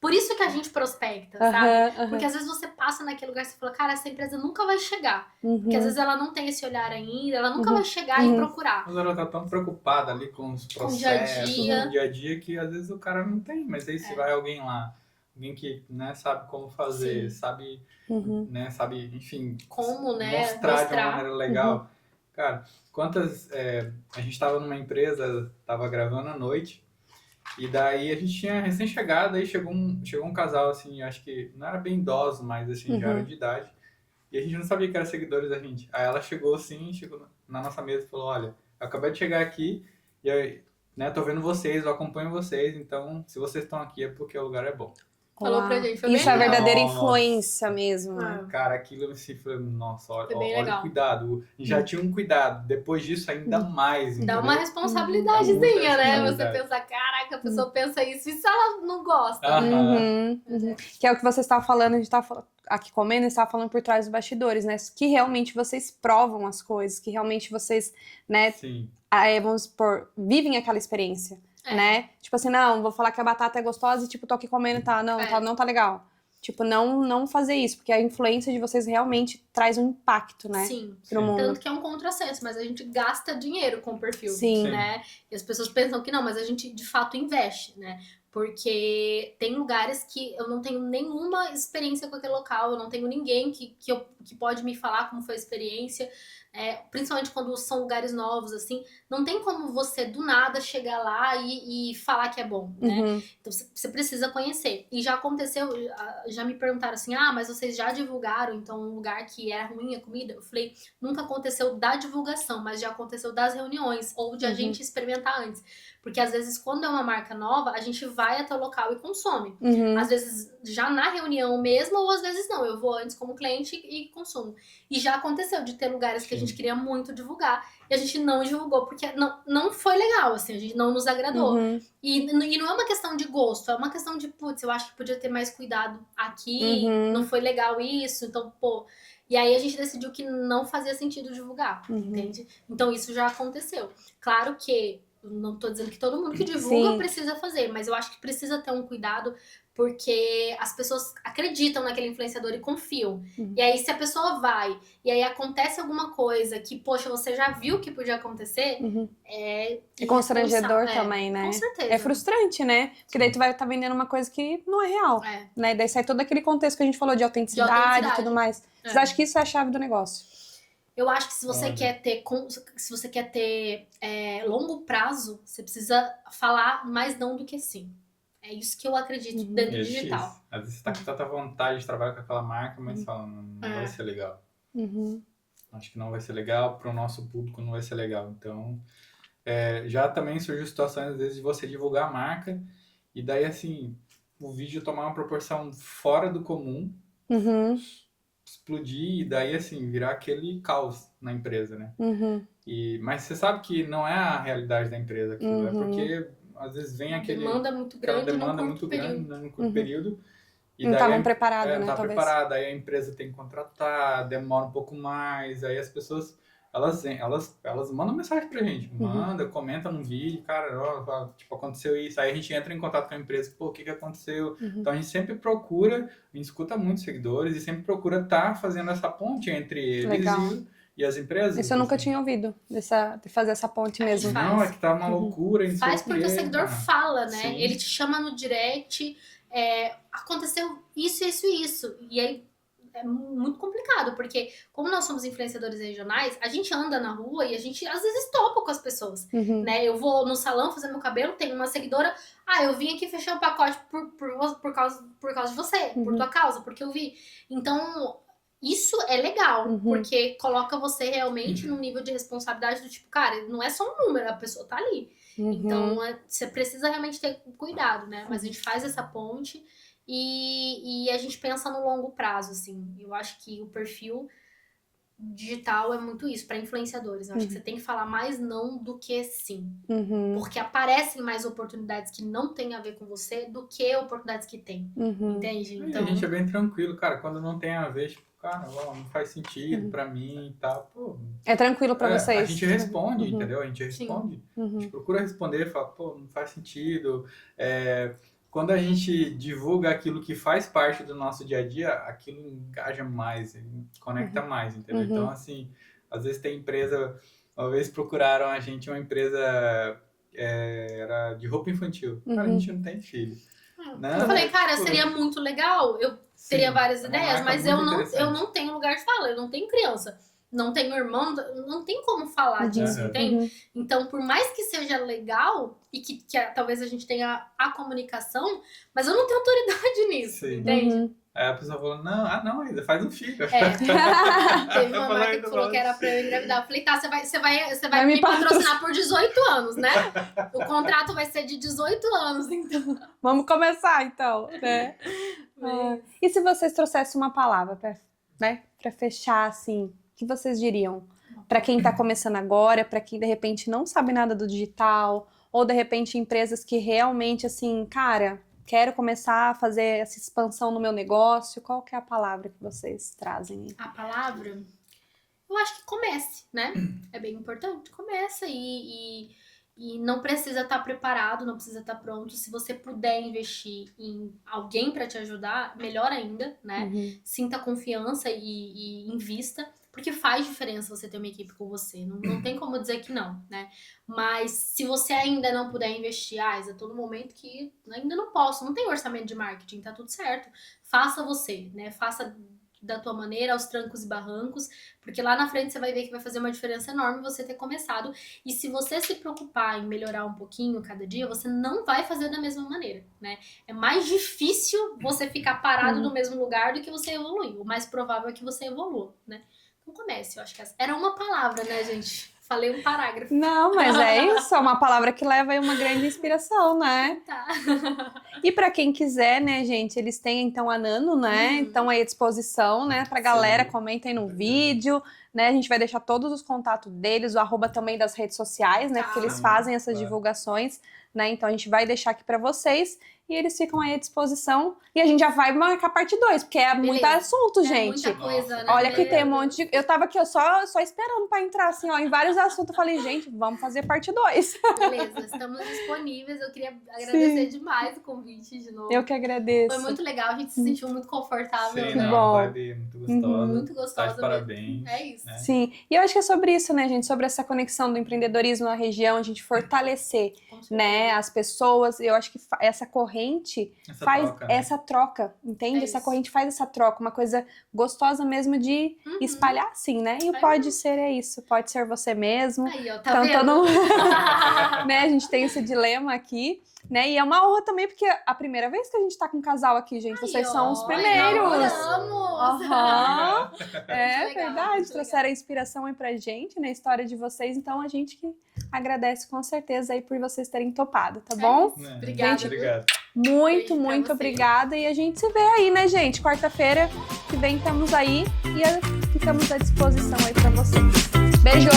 [SPEAKER 2] Por isso que a gente prospecta, sabe? Porque às vezes você passa naquele lugar e você fala, cara, essa empresa nunca vai chegar. Porque às vezes ela não tem esse olhar ainda, ela nunca vai chegar e procurar.
[SPEAKER 3] Mas ela tá tão preocupada ali com os processos, no dia a dia, que às vezes o cara não tem. Mas aí se vai alguém lá, alguém que, né, sabe como fazer, sabe, né, sabe, enfim,
[SPEAKER 2] como, né,
[SPEAKER 3] mostrar de uma maneira legal. Cara, a gente tava numa empresa, tava gravando à noite, e daí a gente tinha recém-chegado, aí chegou um casal, assim, acho que não era bem idoso, mas assim, já era de idade. E a gente não sabia que eram seguidores da gente. Aí ela chegou assim, chegou na nossa mesa e falou, olha, eu acabei de chegar aqui e eu, né, tô vendo vocês, eu acompanho vocês, então se vocês estão aqui é porque o lugar é bom.
[SPEAKER 2] Falou pra gente, foi
[SPEAKER 1] isso
[SPEAKER 2] bem
[SPEAKER 1] é
[SPEAKER 2] legal.
[SPEAKER 1] verdadeira influência mesmo.
[SPEAKER 3] Cara, aquilo assim, foi, nossa, olha o cuidado. E já tinha um cuidado, depois disso ainda mais, entendeu?
[SPEAKER 2] Dá uma responsabilidadezinha, né? Você pensa, caraca, a pessoa pensa isso, e se ela não gosta?
[SPEAKER 1] Que é o que você estava falando, a gente estava aqui comendo, estava falando por trás dos bastidores, né? Que realmente vocês provam as coisas, que realmente vocês, né, vamos supor, vivem aquela experiência. Né? Tipo assim, não, vou falar que a batata é gostosa e tipo, tô aqui comendo e tá, não tá legal. Tipo, não fazer isso, porque a influência de vocês realmente traz um impacto, né?
[SPEAKER 2] Sim,
[SPEAKER 1] pro mundo.
[SPEAKER 2] Tanto que é um contrassenso, mas a gente gasta dinheiro com o perfil,
[SPEAKER 1] Sim.
[SPEAKER 2] né? E as pessoas pensam que não, mas a gente de fato investe, né? Porque tem lugares que eu não tenho nenhuma experiência com aquele local, eu não tenho ninguém que pode me falar como foi a experiência. Principalmente quando são lugares novos, assim, não tem como você do nada chegar lá e falar que é bom, né?
[SPEAKER 1] Uhum.
[SPEAKER 2] Então você precisa conhecer. E já aconteceu, já me perguntaram assim, mas vocês já divulgaram então um lugar que era ruim a comida? Eu falei, nunca aconteceu da divulgação, mas já aconteceu das reuniões ou de a gente experimentar antes. Porque às vezes quando é uma marca nova, a gente vai até o local e consome. Às vezes já na reunião mesmo, ou às vezes não. Eu vou antes como cliente e consumo. E já aconteceu de ter lugares que a gente queria muito divulgar e a gente não divulgou porque não foi legal, assim, a gente não nos agradou. E não é uma questão de gosto, é uma questão de, putz, eu acho que podia ter mais cuidado aqui, não foi legal isso, então, pô... E aí a gente decidiu que não fazia sentido divulgar, entende? Então isso já aconteceu. Claro que não tô dizendo que todo mundo que divulga precisa fazer, mas eu acho que precisa ter um cuidado porque as pessoas acreditam naquele influenciador e confiam. E aí se a pessoa vai e aí acontece alguma coisa que, poxa, você já viu que podia acontecer,
[SPEAKER 1] é constrangedor também, né?
[SPEAKER 2] Com certeza.
[SPEAKER 1] É frustrante, né? Porque daí tu vai estar vendendo uma coisa que não é real, né? Daí sai todo aquele contexto que a gente falou de autenticidade e tudo mais. Vocês acham que isso é a chave do negócio?
[SPEAKER 2] Eu acho que se você quer ter longo prazo, você precisa falar mais não do que sim. É isso que eu acredito dentro do digital.
[SPEAKER 3] Às vezes você tá com tanta vontade de trabalhar com aquela marca, mas fala, não vai ser legal. Acho que não vai ser legal, para o nosso público não vai ser legal. Então, já também surgiu situações, às vezes, de você divulgar a marca e daí, assim, o vídeo tomar uma proporção fora do comum, explodir e daí, assim, virar aquele caos na empresa, né? Mas você sabe que não é a realidade da empresa aquilo, é porque às vezes vem aquela demanda muito grande num curto período. E
[SPEAKER 1] não estavam preparados, né?
[SPEAKER 3] Não tá preparado, aí a empresa tem que contratar, demora um pouco mais, aí as pessoas, elas mandam mensagem pra gente, comenta no vídeo, cara, ó, tipo, aconteceu isso, aí a gente entra em contato com a empresa, pô, o que aconteceu? Então a gente sempre procura, a gente escuta muitos seguidores e sempre procura estar fazendo essa ponte entre eles e as empresas.
[SPEAKER 1] Isso eu nunca tinha ouvido, de fazer essa ponte mesmo.
[SPEAKER 3] Não, é que tá uma loucura.
[SPEAKER 2] Faz porque o seguidor fala, né?
[SPEAKER 3] Sim.
[SPEAKER 2] Ele te chama no direct, aconteceu isso, isso e isso. E aí é muito complicado, porque como nós somos influenciadores regionais, a gente anda na rua e a gente às vezes topa com as pessoas, né? Eu vou no salão fazer meu cabelo, tem uma seguidora, eu vim aqui fechar o pacote por causa de você, por tua causa, porque eu vi. Então... Isso é legal, porque coloca você realmente num nível de responsabilidade do tipo, cara, não é só um número, a pessoa tá ali. Então, você precisa realmente ter cuidado, né? Mas a gente faz essa ponte e a gente pensa no longo prazo, assim. Eu acho que o perfil digital é muito isso, para influenciadores. Eu acho que você tem que falar mais não do que sim. Porque aparecem mais oportunidades que não tem a ver com você do que oportunidades que tem. Entende?
[SPEAKER 3] Então... a gente é bem tranquilo, cara. Quando não tem a ver, tipo, cara, não faz sentido pra mim e tal. Pô,
[SPEAKER 1] é tranquilo pra vocês?
[SPEAKER 3] A gente responde, entendeu? A gente responde. A gente procura responder, fala, pô, não faz sentido. Quando a gente divulga aquilo que faz parte do nosso dia a dia, aquilo engaja mais, conecta mais, entendeu? Então, assim, às vezes tem empresa... Uma vez procuraram a gente, uma empresa era de roupa infantil. Cara, a gente não tem filho. Não,
[SPEAKER 2] eu falei, cara, seria muito legal, eu teria várias ideias, mas eu não tenho lugar de fala, eu não tenho criança, não tenho irmão, não tem como falar disso, entende? Então, por mais que seja legal e que talvez a gente tenha a comunicação, mas eu não tenho autoridade nisso, entende?
[SPEAKER 3] Aí a pessoa falou, não, ainda faz um filho.
[SPEAKER 2] Teve uma marca que falou que era pra eu engravidar. Eu falei, tá, você vai me patrocinar por 18 anos, né? O contrato vai ser de 18 anos, então.
[SPEAKER 1] Vamos começar, então, né? E se vocês trouxessem uma palavra pra fechar, assim, o que vocês diriam? Pra quem tá começando agora, pra quem, de repente, não sabe nada do digital, ou, de repente, empresas que realmente, assim, cara... Quero começar a fazer essa expansão no meu negócio. Qual que é a palavra que vocês trazem?
[SPEAKER 2] A palavra? Eu acho que comece, né? É bem importante. Começa e E não precisa estar preparado, não precisa estar pronto. Se você puder investir em alguém para te ajudar, melhor ainda, né? Sinta confiança e invista, porque faz diferença você ter uma equipe com você. Não tem como dizer que não, né? Mas se você ainda não puder investir, Isa, tô no momento que ainda não posso, não tem orçamento de marketing, tá tudo certo. Faça você, né? Faça da tua maneira, aos trancos e barrancos, porque lá na frente você vai ver que vai fazer uma diferença enorme você ter começado. E se você se preocupar em melhorar um pouquinho cada dia, você não vai fazer da mesma maneira, né? É mais difícil você ficar parado no mesmo lugar do que você evoluir. O mais provável é que você evolua, né? Então comece, eu acho que essa era uma palavra, né, gente? Falei um parágrafo.
[SPEAKER 1] Não, mas é isso, é uma palavra que leva aí uma grande inspiração, né?
[SPEAKER 2] Tá.
[SPEAKER 1] E pra quem quiser, né, gente, eles têm então a Nano, né? Então aí à disposição, né, pra galera, comentem no vídeo, né? A gente vai deixar todos os contatos deles, o arroba também das redes sociais, né? Porque eles fazem essas divulgações, né? Então a gente vai deixar aqui pra vocês. E eles ficam aí à disposição. E a gente já vai marcar parte 2, porque é muito assunto, gente.
[SPEAKER 2] Muita coisa, né?
[SPEAKER 1] Olha que tem um monte de... Eu tava aqui, só esperando pra entrar, assim, ó, em vários assuntos. Eu falei, gente, vamos fazer parte 2.
[SPEAKER 2] Beleza, estamos disponíveis. Eu queria agradecer demais o convite de novo.
[SPEAKER 1] Eu que agradeço.
[SPEAKER 2] Foi muito legal, a gente se sentiu muito confortável.
[SPEAKER 3] Sim,
[SPEAKER 2] né?
[SPEAKER 3] uma vibe muito gostosa.
[SPEAKER 2] Muito gostosa.
[SPEAKER 3] Tá de parabéns.
[SPEAKER 2] É isso.
[SPEAKER 3] Né?
[SPEAKER 1] Sim, e eu acho que é sobre isso, né, gente? Sobre essa conexão do empreendedorismo na região, a gente fortalecer, né, as pessoas. Eu acho que essa corrente faz
[SPEAKER 3] troca, né?
[SPEAKER 1] essa troca, entende?
[SPEAKER 2] É
[SPEAKER 1] essa
[SPEAKER 2] isso.
[SPEAKER 1] corrente faz essa troca, uma coisa gostosa mesmo de espalhar, assim, né? E o pode ser é isso, pode ser você mesmo.
[SPEAKER 2] Aí, ó, tá
[SPEAKER 1] Então,
[SPEAKER 2] vendo?
[SPEAKER 1] todo mundo, né? A gente tem esse dilema aqui, né? E é uma honra também, porque é a primeira vez que a gente tá com um casal aqui, gente. Vocês são os primeiros. Aham. É
[SPEAKER 2] legal,
[SPEAKER 1] verdade,
[SPEAKER 2] muito
[SPEAKER 1] trouxeram a inspiração aí pra gente, na história de vocês. Então, a gente que agradece com certeza aí por vocês terem topado, tá bom?
[SPEAKER 2] Obrigada.
[SPEAKER 1] Gente,
[SPEAKER 3] obrigado.
[SPEAKER 1] Muito,
[SPEAKER 2] Beijo pra
[SPEAKER 1] muito
[SPEAKER 2] você.
[SPEAKER 1] obrigada. E a gente se vê aí, né, gente? Quarta-feira que vem estamos aí e ficamos à disposição aí pra vocês. Beijo!